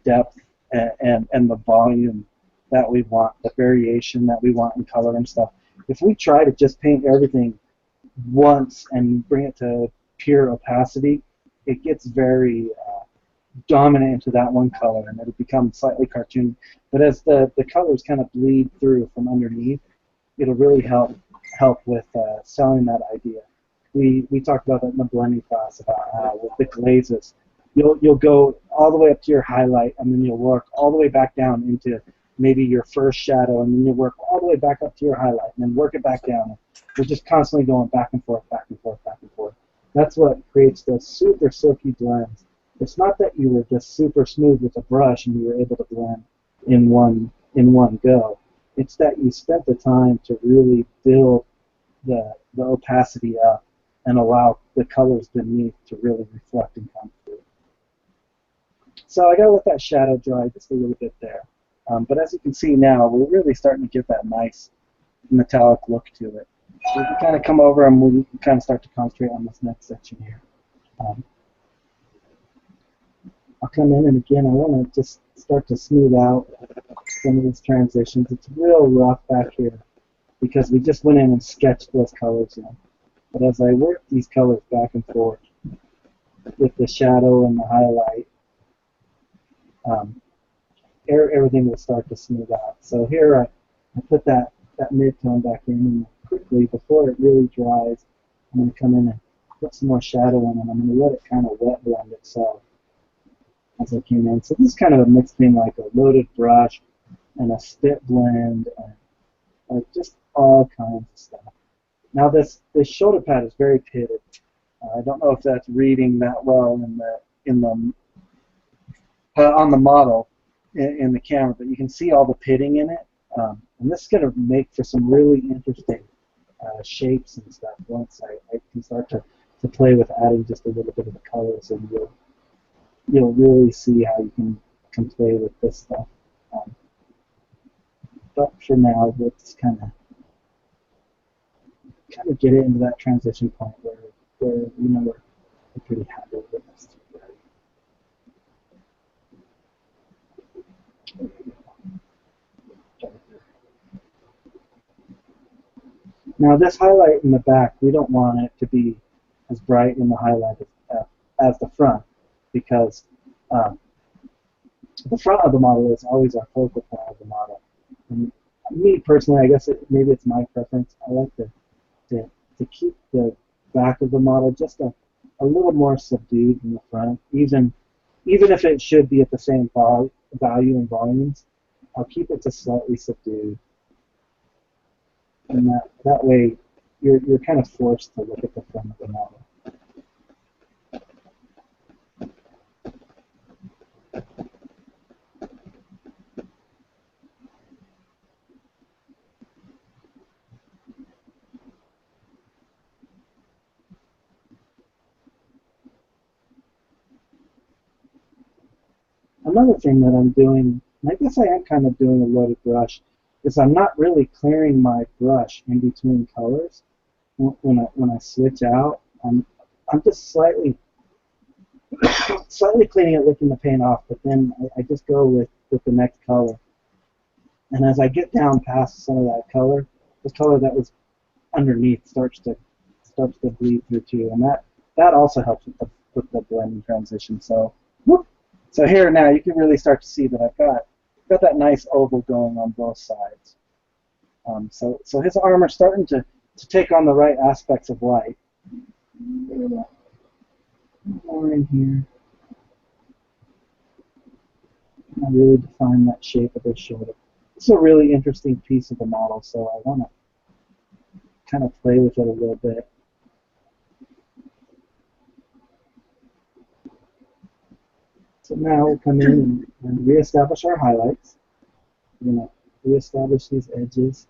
depth and the volume that we want, the variation that we want in color and stuff. If we try to just paint everything once and bring it to pure opacity, it gets very dominant into that one color and it'll become slightly cartoony. But as the colors kind of bleed through from underneath, it'll really help with selling that idea. We talked about that in the blending class about how with the glazes, you'll go all the way up to your highlight and then you'll work all the way back down into maybe your first shadow and then you'll work all the way back up to your highlight and then work it back down. You're just constantly going back and forth, back and forth, back and forth. That's what creates those super silky blends. It's not that you were just super smooth with a brush and you were able to blend in one go. It's that you spent the time to really build the opacity up and allow the colors beneath to really reflect and come through. So I gotta let that shadow dry just a little bit there. But as you can see now, we're really starting to get that nice metallic look to it. So we can kind of come over and we can kind of start to concentrate on this next section here. I'll come in and again I want to just start to smooth out some of these transitions. It's real rough back here because we just went in and sketched those colors in. But as I work these colors back and forth with the shadow and the highlight, everything will start to smooth out. So here I put that mid-tone back in and quickly before it really dries, I'm going to come in and put some more shadow in and I'm going to let it kind of wet blend itself as I came in. So this is kind of a mix between like a loaded brush and a spit blend and like just all kinds of stuff. Now this shoulder pad is very pitted. I don't know if that's reading that well on the model in the camera, but you can see all the pitting in it. And this is going to make for some really interesting shapes and stuff once I can start to play with adding just a little bit of the colors, and you'll really see how you can play with this stuff. But for now, let's kind of get it into that transition point where we're pretty happy with this. Now this highlight in the back, we don't want it to be as bright in the highlight as the front, because the front of the model is always our focal point of the model. And me personally, I guess maybe it's my preference. I like to keep the back of the model just a little more subdued than the front, even if it should be at the same value and volumes. I'll keep it just slightly subdued, and that way you're kind of forced to look at the front of the model. Another thing that I'm doing, and I guess I am kind of doing a loaded brush, is I'm not really clearing my brush in between colors. When I switch out, I'm just slightly cleaning it, licking the paint off, but then I just go with the next color. And as I get down past some of that color, the color that was underneath starts to bleed through too, and that also helps with the blending transition. So, whoop. So here now you can really start to see that I've got that nice oval going on both sides. So his armor's starting to take on the right aspects of light. More in here. I really define that shape of his shoulder. It's a really interesting piece of the model, so I want to kind of play with it a little bit. So now we'll come in and reestablish our highlights. We're going to reestablish these edges.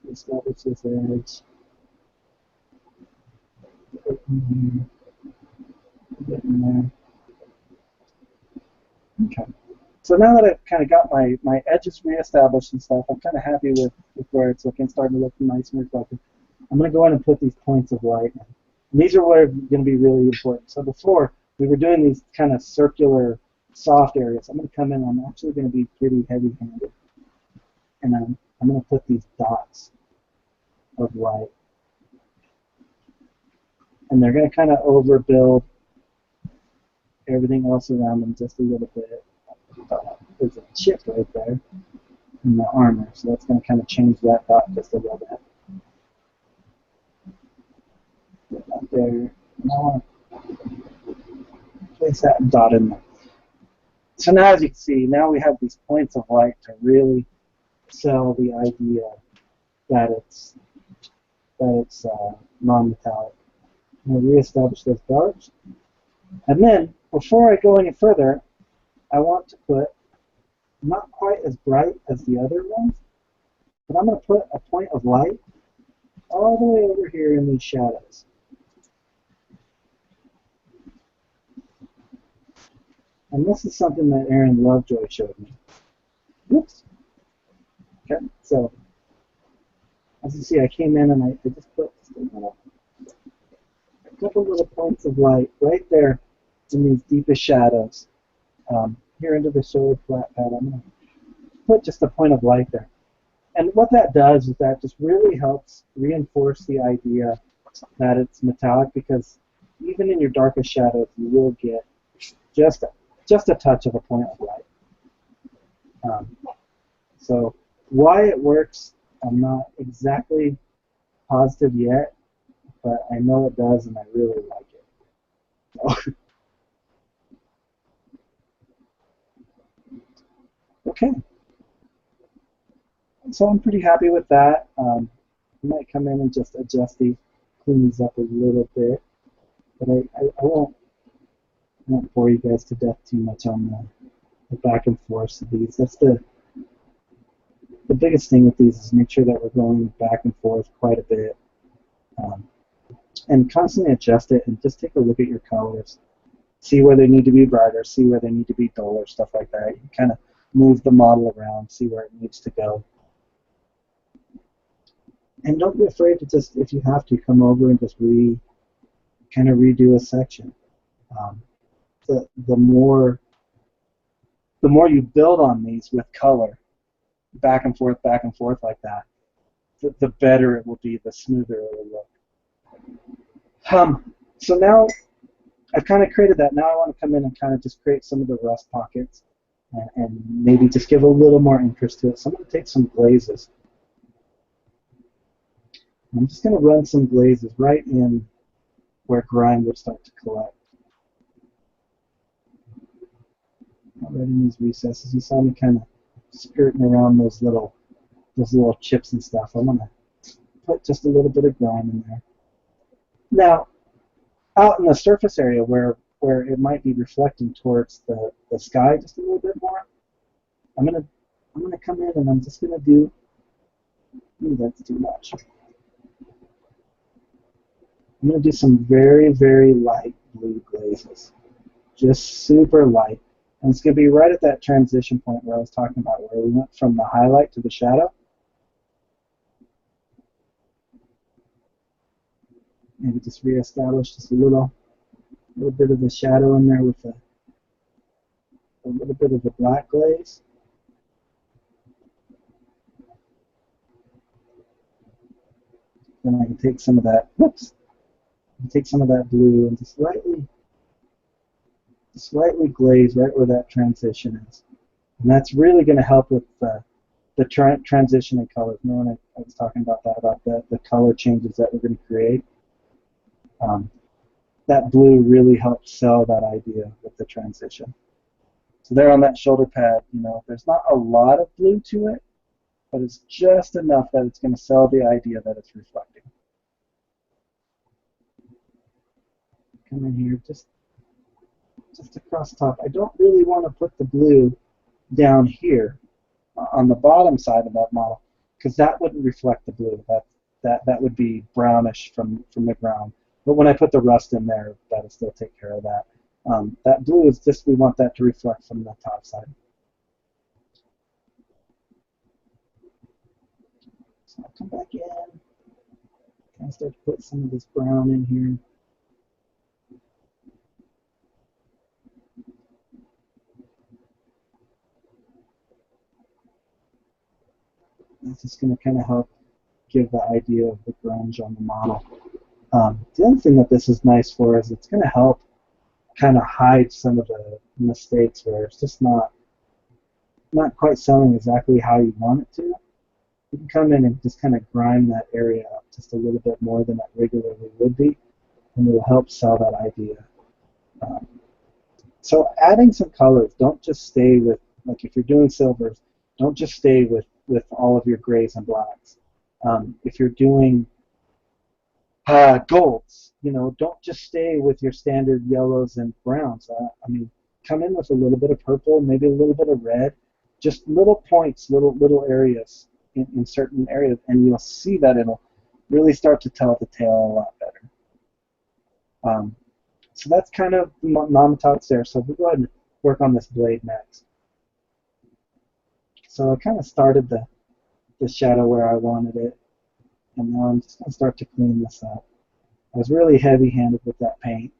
Establish this edge. Put in here. Get in there. Okay. So now that I've kind of got my edges reestablished and stuff, I'm kind of happy with where it's looking, starting to look nice and reflective. I'm going to go in and put these points of light in. And these are what are going to be really important. So before, we were doing these kind of circular, soft areas. I'm going to come in, I'm actually going to be pretty heavy-handed. And I'm going to put these dots of light. And they're going to kind of overbuild everything else around them just a little bit. There's a chip right there in the armor, so that's going to kind of change that dot just a little bit. Put that there. And I want to place that dot in there. So now, as you can see, now we have these points of light to really sell the idea that it's non-metallic. I'm going to reestablish those darks. And then, before I go any further, I want to put, not quite as bright as the other ones, but I'm going to put a point of light all the way over here in these shadows. And this is something that Aaron Lovejoy showed me. Whoops. Okay, so as you see, I came in and I just put a couple little points of light right there in these deepest shadows. Here into the shoulder flat pad, I'm going to put just a point of light there. And what that does is that just really helps reinforce the idea that it's metallic, because even in your darkest shadows, you will get just a touch of a point of light. So why it works, I'm not exactly positive yet, but I know it does, and I really like it. So. Okay. So I'm pretty happy with that. I might come in and just adjust these, clean these up a little bit, but I won't bore you guys to death too much on the back and forth of these. That's the biggest thing with these, is make sure that we're going back and forth quite a bit, and constantly adjust it, and just take a look at your colors. See where they need to be brighter, see where they need to be duller, stuff like that. You kind of move the model around, see where it needs to go. And don't be afraid to just, if you have to, come over and just kind of redo a section. The more you build on these with color, back and forth like that, the better it will be, the smoother it will look. So now I've kind of created that. Now I want to come in and kind of just create some of the rust pockets, and maybe just give a little more interest to it. So I'm going to take some glazes. I'm just going to run some glazes right in where grime would start to collect. Right in these recesses. You saw me kind of skirting around those little chips and stuff. I'm going to put just a little bit of grime in there. Now, out in the surface area where it might be reflecting towards the sky just a little bit more, I'm gonna come in and I'm just gonna do Ooh, that's too much. I'm going to do some very, very light blue glazes. Just super light. And it's going to be right at that transition point where I was talking about, where we went from the highlight to the shadow. Maybe just reestablish just a little bit of the shadow in there with a little bit of the black glaze. Then I can take some of that, whoops, take some of that blue and just slightly glaze right where that transition is. And that's really going to help with the transition in colors. Remember when I was talking about that, about the color changes that we're going to create? That blue really helps sell that idea with the transition. So there on that shoulder pad, you know, there's not a lot of blue to it, but it's just enough that it's going to sell the idea that it's reflecting. Come in here, just across the top. I don't really want to put the blue down here on the bottom side of that model, because that wouldn't reflect the blue. That would be brownish from the ground. But when I put the rust in there, that'll still take care of that. That blue is just, we want that to reflect from the top side. So I'll come back in. Kind of start to put some of this brown in here. That's just going to kind of help give the idea of the grunge on the model. The other thing that this is nice for is it's going to help kind of hide some of the mistakes where it's just not quite selling exactly how you want it to. You can come in and just kind of grind that area up just a little bit more than it regularly would be, and it will help sell that idea. So adding some colors, don't just stay with, like if you're doing silvers, don't just stay with all of your grays and blacks. If you're doing golds, you know, don't just stay with your standard yellows and browns. I mean, come in with a little bit of purple, maybe a little bit of red, just little points, little areas in certain areas, and you'll see that it'll really start to tell the tale a lot better. So that's kind of non-metallics there. So we'll go ahead and work on this blade next. So I kind of started the shadow where I wanted it, and now I'm just going to start to clean this up. I was really heavy-handed with that paint.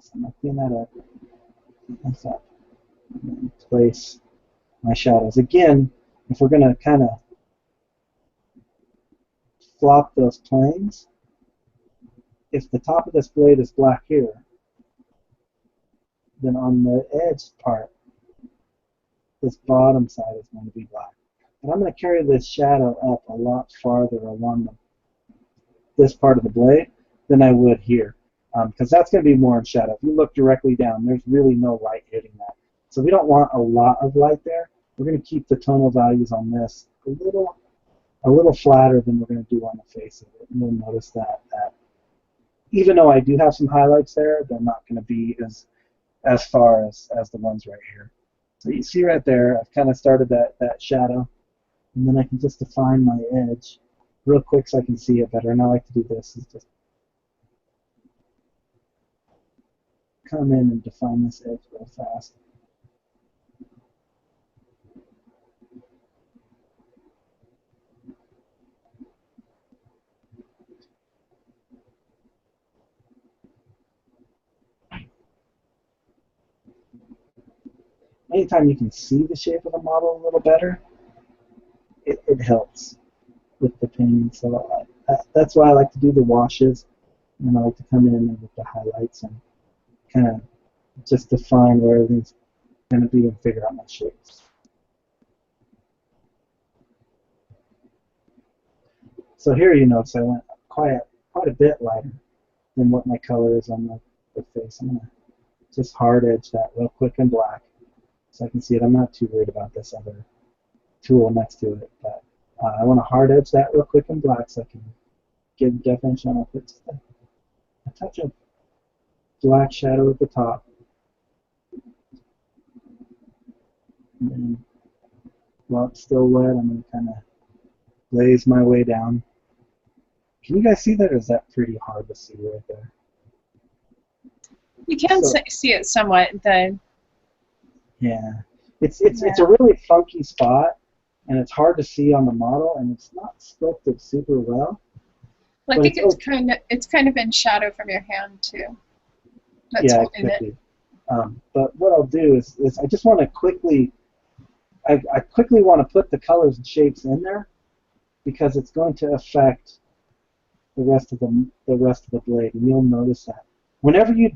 So I'm going to clean that up, clean this up, and then place my shadows. Again, if we're going to kind of flop those planes, if the top of this blade is black here, then on the edge part, this bottom side is going to be black. And I'm going to carry this shadow up a lot farther along this part of the blade than I would here, because that's going to be more in shadow. If you look directly down, there's really no light hitting that. So we don't want a lot of light there. We're going to keep the tonal values on this a little flatter than we're going to do on the face of it. And you'll notice that even though I do have some highlights there, they're not going to be as far as the ones right here. So you see right there, I've kind of started that shadow, and then I can just define my edge real quick so I can see it better. And I like to do this, is just come in and define this edge real fast. Anytime you can see the shape of the model a little better, it helps with the painting. So that's why I like to do the washes, and I like to come in with the highlights and kind of just define where everything's going to be and figure out my shapes. So here you notice I went quite a bit lighter than what my color is on the face. I'm going to just hard edge that real quick in black so I can see it. I'm not too worried about this other tool next to it, but I want to hard edge that real quick in black so I can give definition. I'll put just a touch of black shadow at the top. And then while it's still wet, I'm going to kind of glaze my way down. Can you guys see that, or is that pretty hard to see right there? You can see it somewhat. Yeah, it's a really funky spot, and it's hard to see on the model, and it's not sculpted super well. Well, I think it's kind of in shadow from your hand too. That's yeah, holding it. Be. But what I'll do is I just want to quickly, I quickly want to put the colors and shapes in there, because it's going to affect the rest of the blade, and you'll notice that whenever you're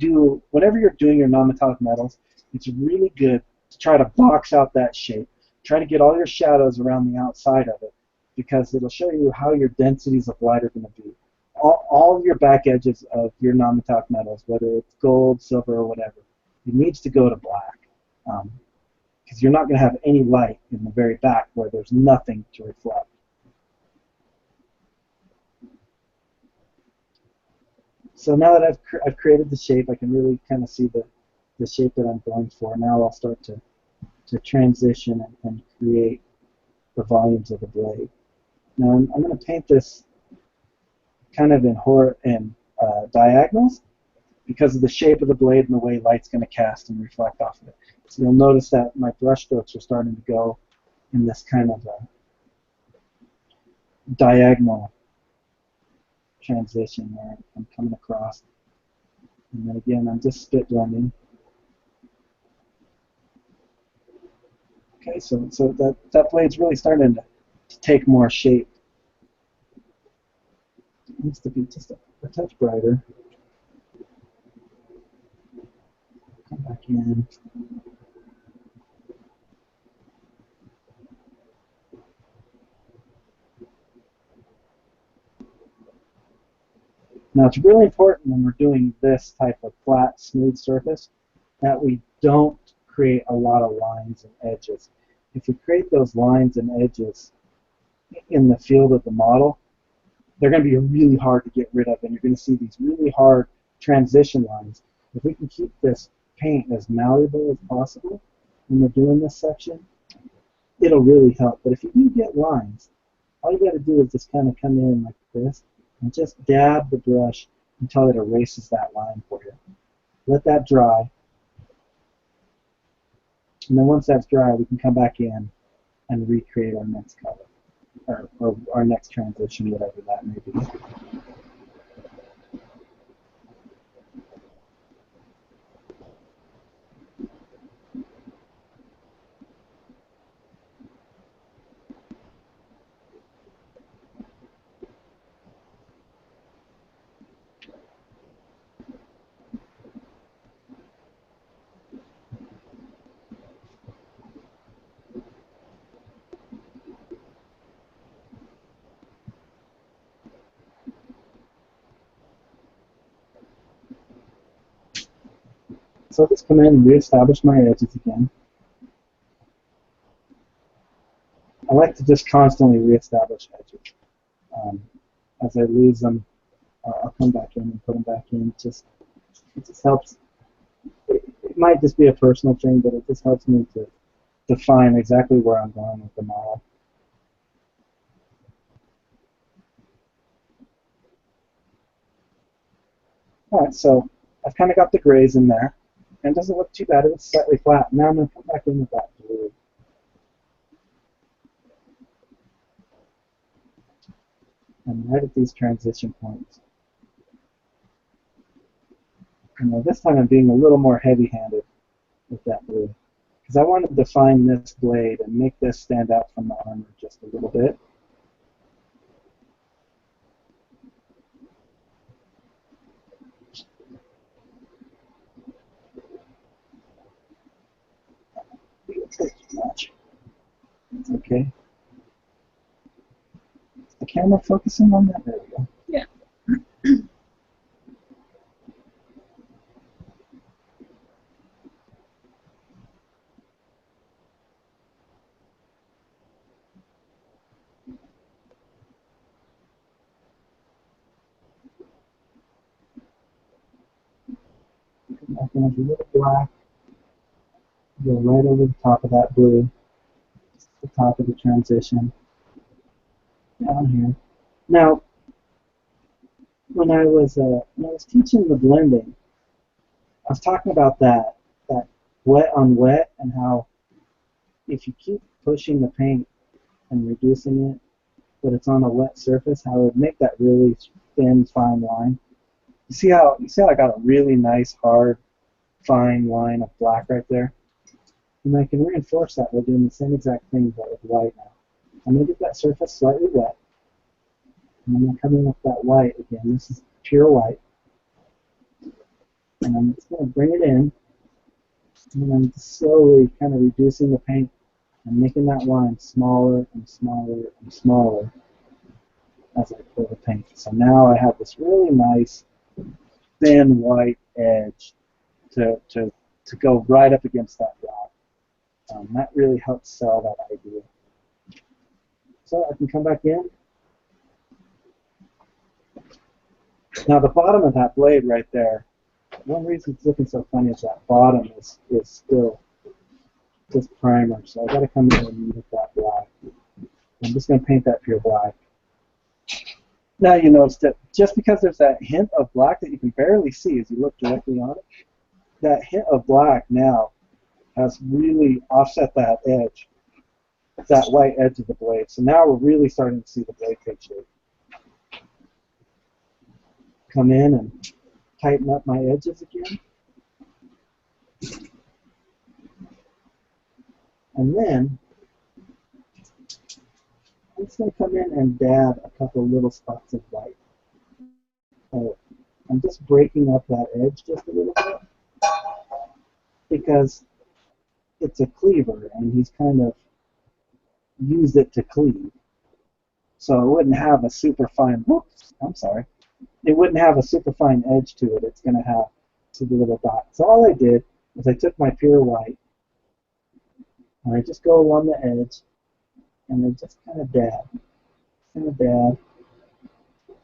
doing your non-metallic metals, it's really good to try to box out that shape. Try to get all your shadows around the outside of it, because it'll show you how your densities of light are going to be. All of your back edges of your non-metallic metals, whether it's gold, silver, or whatever, it needs to go to black, because you're not going to have any light in the very back where there's nothing to reflect. So now that I've created the shape, I can really kind of see the shape that I'm going for. Now I'll start to transition and create the volumes of the blade. Now I'm going to paint this kind of in diagonals, because of the shape of the blade and the way light's going to cast and reflect off of it. So you'll notice that my brush strokes are starting to go in this kind of diagonal transition where I'm coming across. And then again, I'm just spit blending. Okay, so that blade's really starting to take more shape. It needs to be just a touch brighter. Come back in. Now it's really important when we're doing this type of flat, smooth surface that we don't create a lot of lines and edges. If we create those lines and edges in the field of the model, they're going to be really hard to get rid of, and you're going to see these really hard transition lines. If we can keep this paint as malleable as possible when we're doing this section, it'll really help. But if you do get lines, all you got to do is just kind of come in like this and just dab the brush until it erases that line for you. Let that dry. And then once that's dry, we can come back in and recreate our next color, or our next transition, whatever that may be. So I'll just come in and reestablish my edges again. I like to just constantly reestablish edges. As I lose them, I'll come back in and put them back in. It just helps. It might just be a personal thing, but it just helps me to define exactly where I'm going with the model. Alright, so I've kind of got the grays in there, and it doesn't look too bad. It's slightly flat. Now I'm going to come back in with that blue. And right at these transition points. And this time I'm being a little more heavy-handed with that blue, because I want to define this blade and make this stand out from the armor just a little bit. It's okay. Is the camera focusing on that? There we go. Yeah. Come back in with a little black. Go right over the top of that blue, just the top of the transition. down here. Now, when I was teaching the blending, I was talking about that wet on wet and how if you keep pushing the paint and reducing it, but it's on a wet surface, how it would make that really thin, fine line. You see how I got a really nice, hard, fine line of black right there? And I can reinforce that by doing the same exact thing but with white now. I'm going to get that surface slightly wet. And I'm going to come in with that white again. This is pure white. And I'm just going to bring it in. And I'm slowly kind of reducing the paint and making that line smaller and smaller and smaller as I pour the paint. So now I have this really nice thin white edge to go right up against that black. That really helps sell that idea. So I can come back in. Now the bottom of that blade right there, one reason it's looking so funny is that bottom is still just primer. So I got to come in and use that black. I'm just going to paint that pure black. Now you notice that just because there's that hint of black that you can barely see as you look directly on it, that hint of black now has really offset that edge, that white edge of the blade. So now we're really starting to see the blade take shape. Come in and tighten up my edges again. And then I'm just going to come in and dab a couple little spots of white. So I'm just breaking up that edge just a little bit because it's a cleaver and he's kind of used it to cleave. So it wouldn't have a super fine, whoops, I'm sorry. It wouldn't have a super fine edge to it. It's going to have the little dot. So all I did was I took my pure white and I just go along the edge and then just kind of dab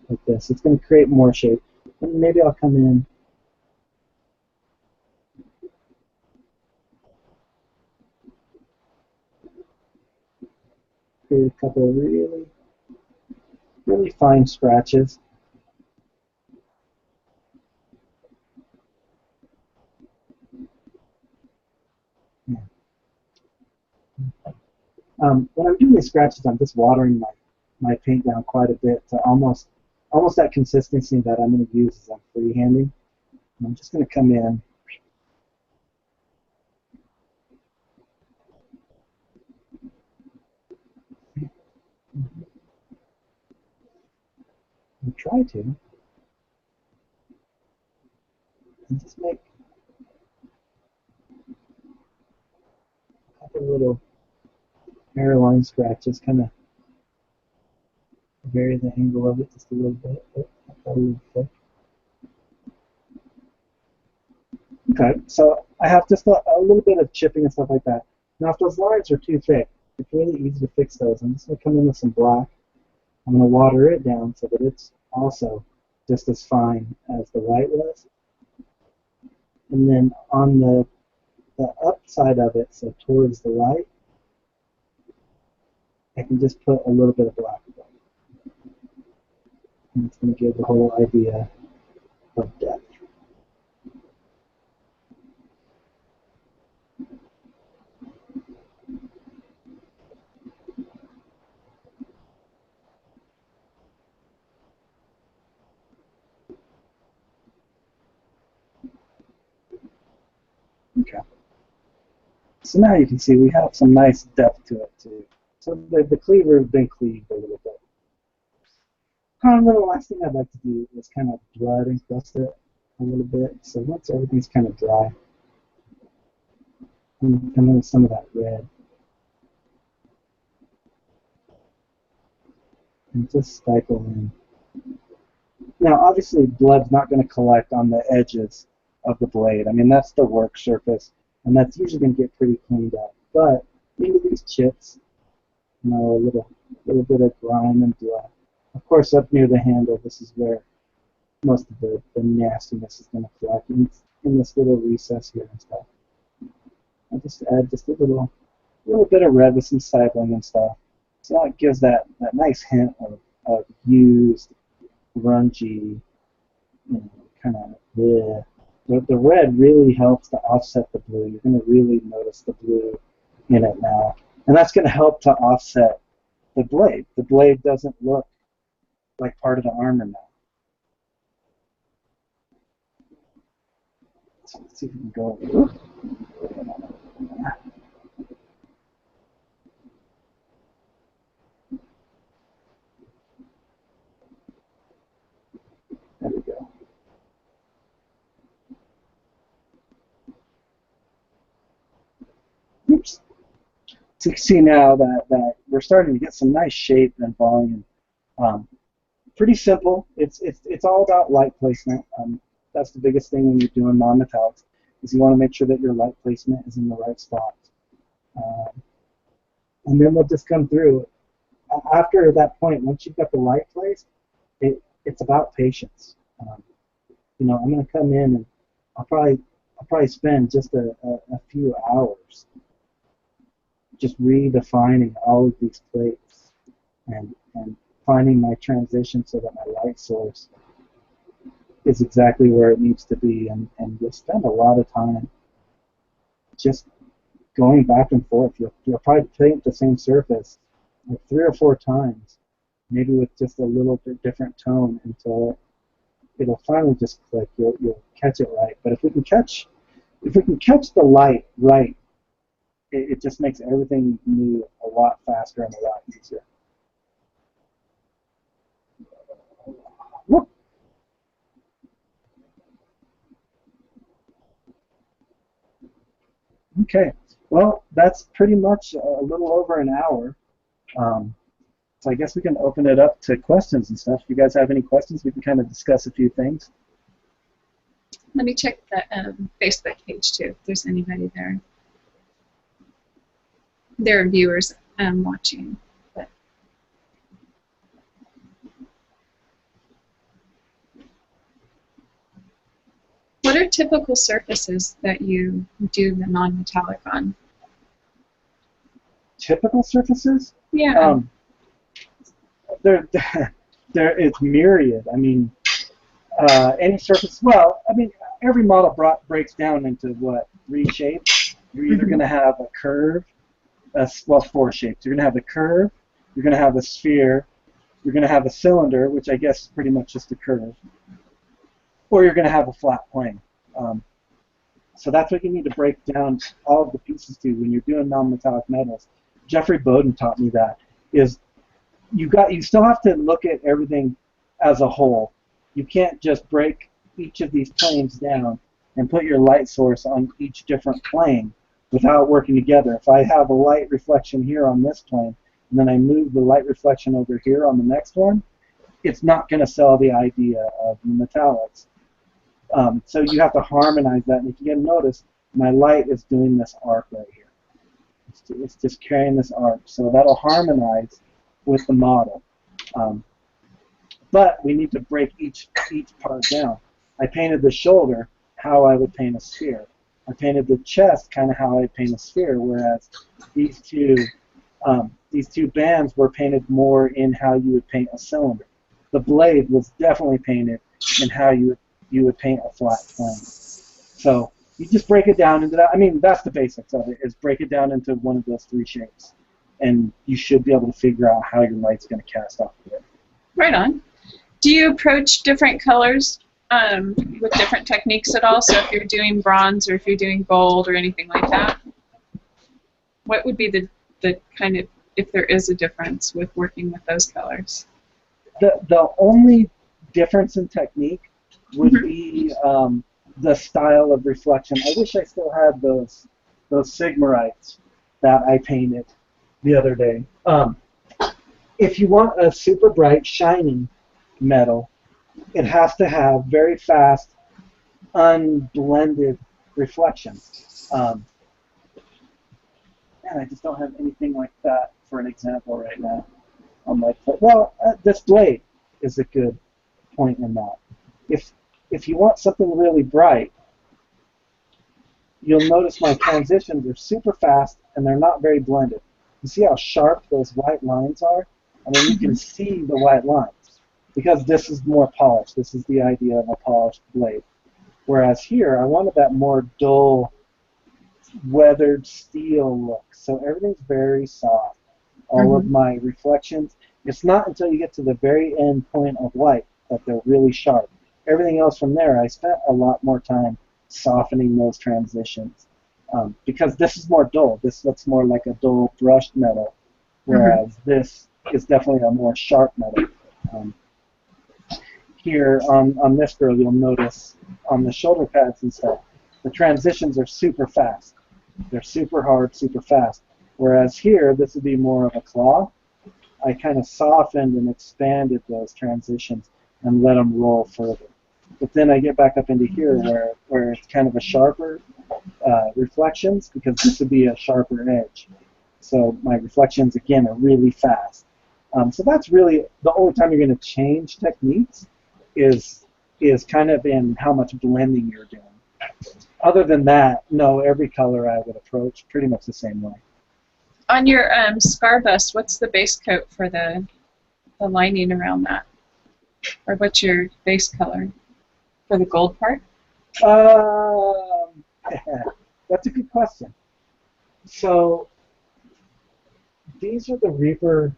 like this. It's going to create more shape. And maybe I'll come in create a couple of really fine scratches. Yeah. When I'm doing these scratches, I'm just watering my paint down quite a bit to almost that consistency that I'm going to use as I'm freehanding. And I'm just going to come in. And try to. And just make a couple little hairline scratches, kind of vary the angle of it just a little bit. A little thick. Okay, so I have just a little bit of chipping and stuff like that. Now, if those lines are too thick, it's really easy to fix those. I'm just going to come in with some black. I'm going to water it down so that it's also just as fine as the white was. And then on the upside of it, so towards the right, I can just put a little bit of black. And it's going to give the whole idea of depth. Okay. So now you can see we have some nice depth to it too. So the cleaver has been cleaved a little bit. And then the last thing I'd like to do is kind of blood encrust it a little bit. So once everything's kind of dry, I'm going to come in with some of that red. And just cycle in. Now obviously blood's not going to collect on the edges of the blade. I mean that's the work surface and that's usually going to get pretty cleaned up. But maybe these chips, you know, a little bit of grime and blood. Of course up near the handle this is where most of the nastiness is going to collect in this little recess here and stuff. I'll just add just a little bit of red with some cycling and stuff. So that gives that nice hint of used, grungy, kind of the red really helps to offset the blue. You're going to really notice the blue in it now. And that's going to help to offset the blade. The blade doesn't look like part of the armor now. So let's see if we can go over. There we go. Oops. So you can see now that we're starting to get some nice shape and volume. Pretty simple. It's all about light placement. That's the biggest thing when you're doing non-metallics, is you want to make sure that your light placement is in the right spot. And then we'll just come through. After that point, once you've got the light placed, it's about patience. I'm going to come in and I'll probably spend just a few hours just redefining all of these plates and finding my transition so that my light source is exactly where it needs to be, and you'll spend a lot of time just going back and forth. You'll probably paint the same surface like 3 or 4 times, maybe with just a little bit different tone until it'll finally just click. You'll catch it right. But if we can catch the light right, it just makes everything move a lot faster and a lot easier. Whoop. Okay, well, that's pretty much a little over an hour. So I guess we can open it up to questions and stuff. If you guys have any questions, we can kind of discuss a few things. Let me check the Facebook page too, if there's anybody there. There are viewers watching. But. What are typical surfaces that you do the non-metallic on? Typical surfaces? Yeah. It's myriad. I mean, any surface. Well, I mean, every model breaks down into what, 3 shapes. You're either going to have a curve, well, 4 shapes. You're going to have a curve. You're going to have a sphere. You're going to have a cylinder, which I guess is pretty much just a curve, or you're going to have a flat plane. So that's what you need to break down all of the pieces to when you're doing non-metallic metals. Jeffrey Bowden taught me that. Is you still have to look at everything as a whole. You can't just break each of these planes down and put your light source on each different plane without working together. If I have a light reflection here on this plane, and then I move the light reflection over here on the next one, it's not going to sell the idea of metallics. So you have to harmonize that. And if you get notice, my light is doing this arc right here. It's just carrying this arc. So that'll harmonize with the model. But we need to break each part down. I painted the shoulder how I would paint a sphere. I painted the chest kind of how I paint a sphere, whereas these two bands were painted more in how you would paint a cylinder. The blade was definitely painted in how you would paint a flat plane. So you just break it down into that. I mean, that's the basics of it, is break it down into one of those 3 shapes. And you should be able to figure out how your light's going to cast off of it. Right on. Do you approach different colors with different techniques at all? So if you're doing bronze or if you're doing gold or anything like that, what would be the kind of, if there is a difference with working with those colors? The only difference in technique would be the style of reflection. I wish I still had those Sigmarites that I painted the other day. If you want a super bright, shining metal, it has to have very fast, unblended reflection. Man, I just don't have anything like that for an example right now. I'm like, well, this blade is a good point in that. If you want something really bright, you'll notice my transitions are super fast and they're not very blended. You see how sharp those white lines are? I mean, you can see the white lines because this is more polished. This is the idea of a polished blade. Whereas here, I wanted that more dull, weathered steel look. So everything's very soft. All of my reflections. It's not until you get to the very end point of light that they're really sharp. Everything else from there, I spent a lot more time softening those transitions. Because this is more dull. This looks more like a dull brushed metal, whereas this is definitely a more sharp metal. Here on this girl, you'll notice on the shoulder pads and stuff, the transitions are super fast. They're super hard, super fast. Whereas here, this would be more of a claw. I kind of softened and expanded those transitions and let them roll further. But then I get back up into here where it's kind of a sharper reflections, because this would be a sharper edge. So my reflections, again, are really fast. So that's really the only time you're going to change techniques is kind of in how much blending you're doing. Other than that, no, every color I would approach pretty much the same way. On your scar bust, what's the base coat for the lining around that? Or what's your base color for the gold part? That's a good question. So these are the Reaper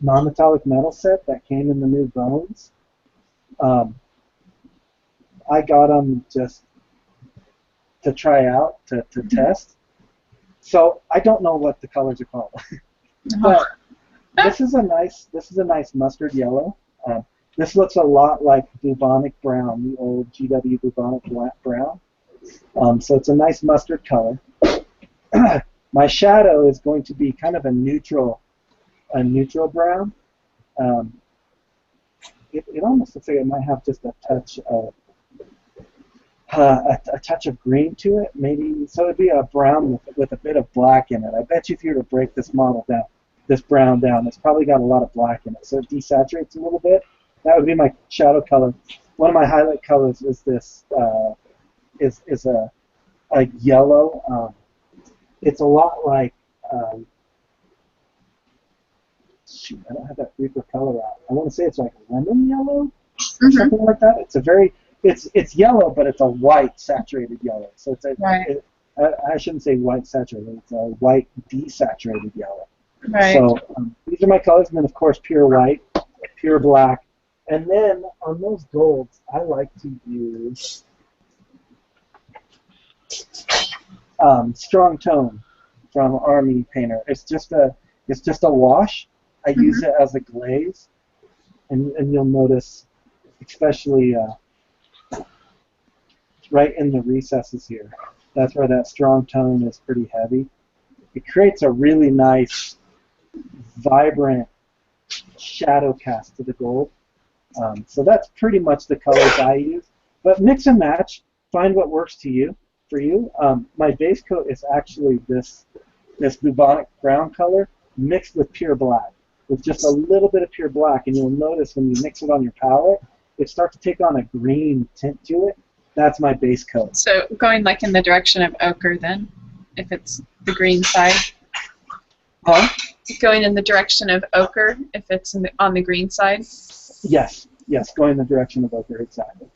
non-metallic metal set that came in the new bones. I got them just to try out, to test. So I don't know what the colors are called. But this is a nice mustard yellow. This looks a lot like bubonic brown, the old GW bubonic brown. So it's a nice mustard color. My shadow is going to be kind of a neutral brown. It almost looks like it might have just a touch of green to it, maybe. So it'd be a brown with a bit of black in it. I bet you if you were to break this model down, this brown down, it's probably got a lot of black in it. So it desaturates a little bit. That would be my shadow color. One of my highlight colors is this. Is a yellow. It's a lot like. Shoot, I don't have that Reaper color out. I want to say it's like lemon yellow, or something like that. It's a very. It's yellow, but it's a white saturated yellow. So it's a. Right. I shouldn't say white saturated. It's a white desaturated yellow. Right. So these are my colors, and then of course pure white, pure black, and then on those golds, I like to use strong tone from Army Painter. It's just a wash. I use it as a glaze, and you'll notice, especially right in the recesses here. That's where that strong tone is pretty heavy. It creates a really nice, vibrant shadow cast to the gold. So that's pretty much the colors I use. But mix and match. Find what works for you. My base coat is actually this bubonic brown color mixed with pure black, with just a little bit of pure black. And you'll notice when you mix it on your palette, it starts to take on a green tint to it. That's my base coat. So going like in the direction of ochre then, if it's the green side? Huh? Going in the direction of ochre if it's on the green side? Yes, going in the direction of ochre, exactly.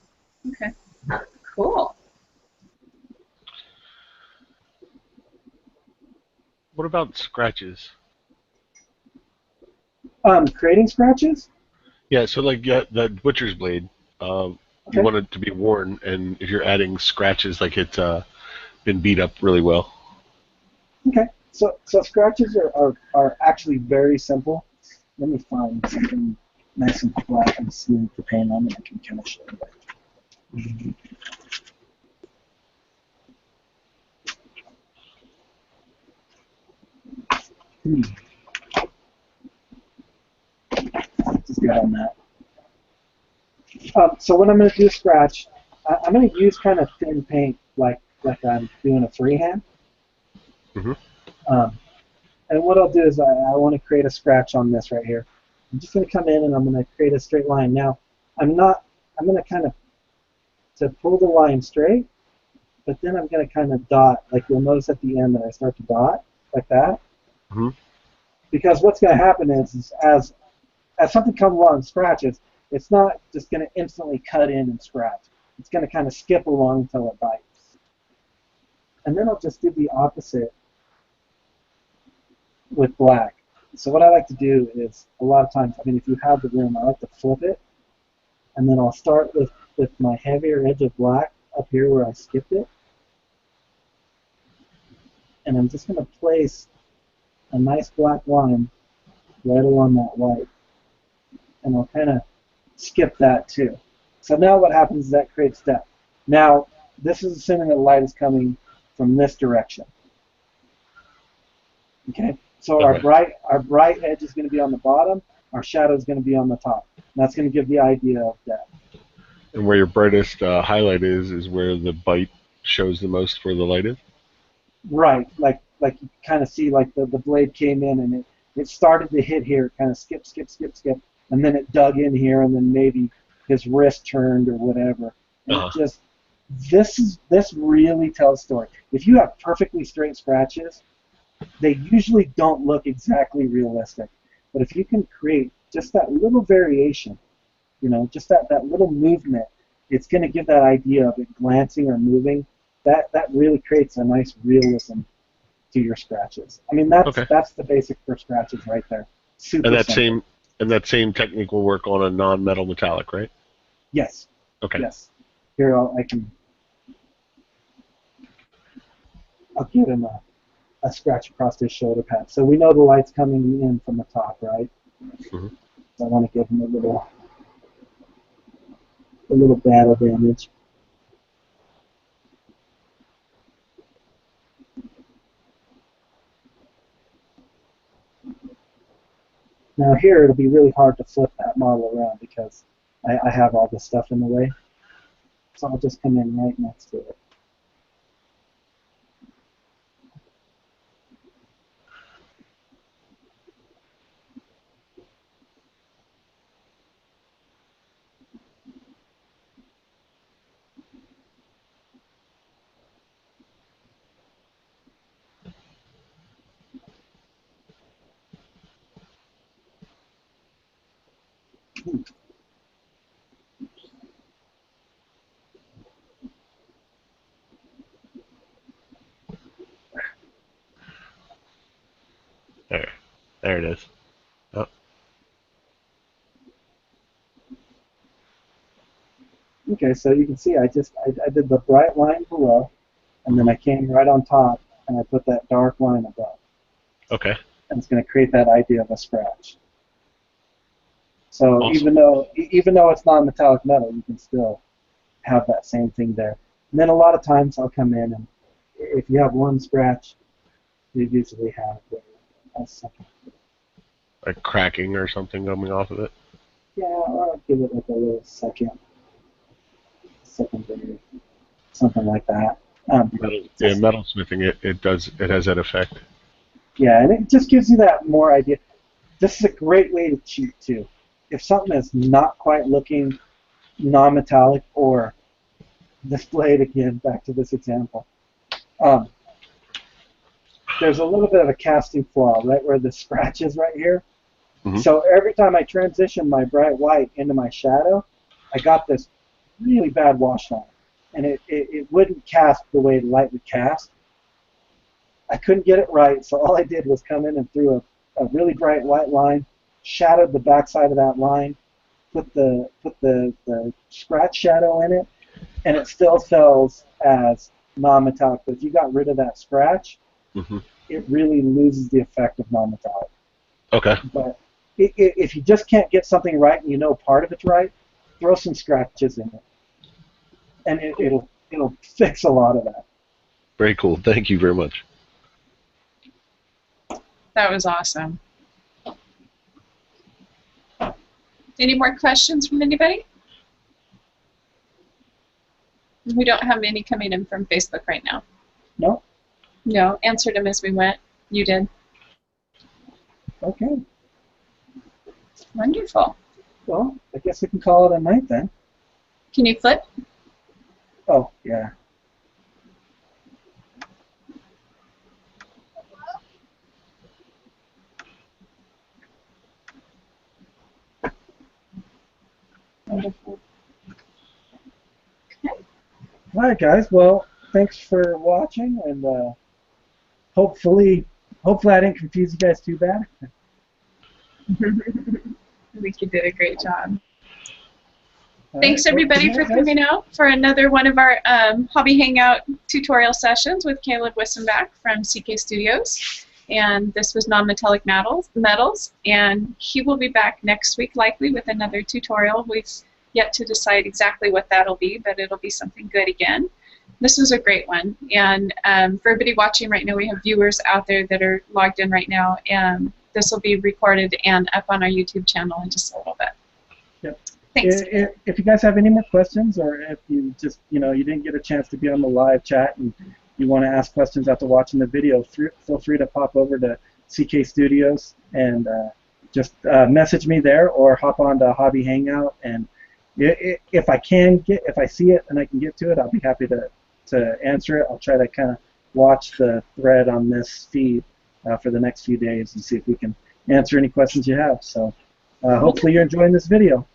Okay, cool. What about scratches? Creating scratches? Yeah, so like that butcher's blade, you want it to be worn, and if you're adding scratches, like it's been beat up really well. Okay, so scratches are actually very simple. Let me find something nice and flat and smooth to paint on, and I can kind of show you. Just get on that. So when I'm going to do a scratch, I'm going to use kind of thin paint, like I'm doing a freehand. And what I'll do is I want to create a scratch on this right here. I'm just going to come in and I'm going to create a straight line. Now, I'm going to kind of to pull the line straight, but then I'm going to kind of dot, like you'll notice at the end that I start to dot, like that. Mm-hmm. Because what's going to happen is as something comes along and scratches, it's not just going to instantly cut in and scratch. It's going to kind of skip along until it bites. And then I'll just do the opposite with black. So what I like to do is, a lot of times, I mean, if you have the room, I like to flip it, and then I'll start with my heavier edge of black up here where I skipped it, and I'm just going to place a nice black line right along that white, and I'll kind of skip that too. So now what happens is that creates depth. Now, this is assuming that light is coming from this direction. Okay, so our bright edge is going to be on the bottom, our shadow is going to be on the top. And that's going to give the idea of depth. And where your brightest highlight is where the bite shows the most where the light is? Right, like you kind of see like the blade came in and it started to hit here, kind of skip, and then it dug in here, and then maybe his wrist turned or whatever. And it just, this really tells story. If you have perfectly straight scratches, they usually don't look exactly realistic. But if you can create just that little variation, you know, just that little movement, it's going to give that idea of it glancing or moving. That really creates a nice realism to your scratches. I mean, that's the basic for scratches right there. Super simple. And that same technique will work on a non-metal metallic, right? Yes. Okay. Yes. Here I'll give him a scratch across his shoulder pad. So we know the light's coming in from the top, right? Mm-hmm. So I want to give him a little battle damage. Now here it'll be really hard to flip that model around because I have all this stuff in the way. So I'll just come in right next to it. There it is. Oh. Okay, so you can see I did the bright line below, and then I came right on top and I put that dark line above. Okay. And it's going to create that idea of a scratch. So Awesome. even though it's non-metallic metal, you can still have that same thing there. And then a lot of times I'll come in, and if you have one scratch, you usually have a second. Like cracking or something coming off of it? Yeah, or I'll give it like a little secondary, something like that. Metalsmithing it has that effect. Yeah, and it just gives you that more idea. This is a great way to cheat too. If something is not quite looking non-metallic, or this blade again, back to this example, there's a little bit of a casting flaw right where the scratch is right here. Mm-hmm. So every time I transition my bright white into my shadow, I got this really bad wash line, and it wouldn't cast the way the light would cast. I couldn't get it right, so all I did was come in and threw a really bright white line, shadowed the backside of that line, put the scratch shadow in it, and it still sells as non-metallic. But if you got rid of that scratch, mm-hmm. it really loses the effect of non-metallic. Okay. But if you just can't get something right and you know part of it's right, throw some scratches in it, and it'll fix a lot of that. Very cool. Thank you very much. That was awesome. Any more questions from anybody? We don't have any coming in from Facebook right now. No? No, answered them as we went. You did. Okay. Wonderful. Well, I guess we can call it a night then. Can you flip? Oh, yeah. Wonderful. Okay. All right, guys. Well, thanks for watching, and hopefully I didn't confuse you guys too bad. I think you did a great job. All Thanks right, well, everybody good for night, guys. coming out for another one of our Hobby Hangout tutorial sessions with Caleb Wissenback from CK Studios. And this was non-metallic metals, and he will be back next week likely with another tutorial. We've yet to decide exactly what that'll be, but it'll be something good again. This was a great one, and for everybody watching right now, we have viewers out there that are logged in right now, and this will be recorded and up on our YouTube channel in just a little bit. Yep. Thanks. If you guys have any more questions, or if you just, you didn't get a chance to be on the live chat and you want to ask questions after watching the video, feel free to pop over to CK Studios and just message me there, or hop on to Hobby Hangout. And if I see it and I can get to it, I'll be happy to answer it. I'll try to kind of watch the thread on this feed for the next few days and see if we can answer any questions you have. So hopefully you're enjoying this video.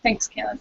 Thanks, Caleb.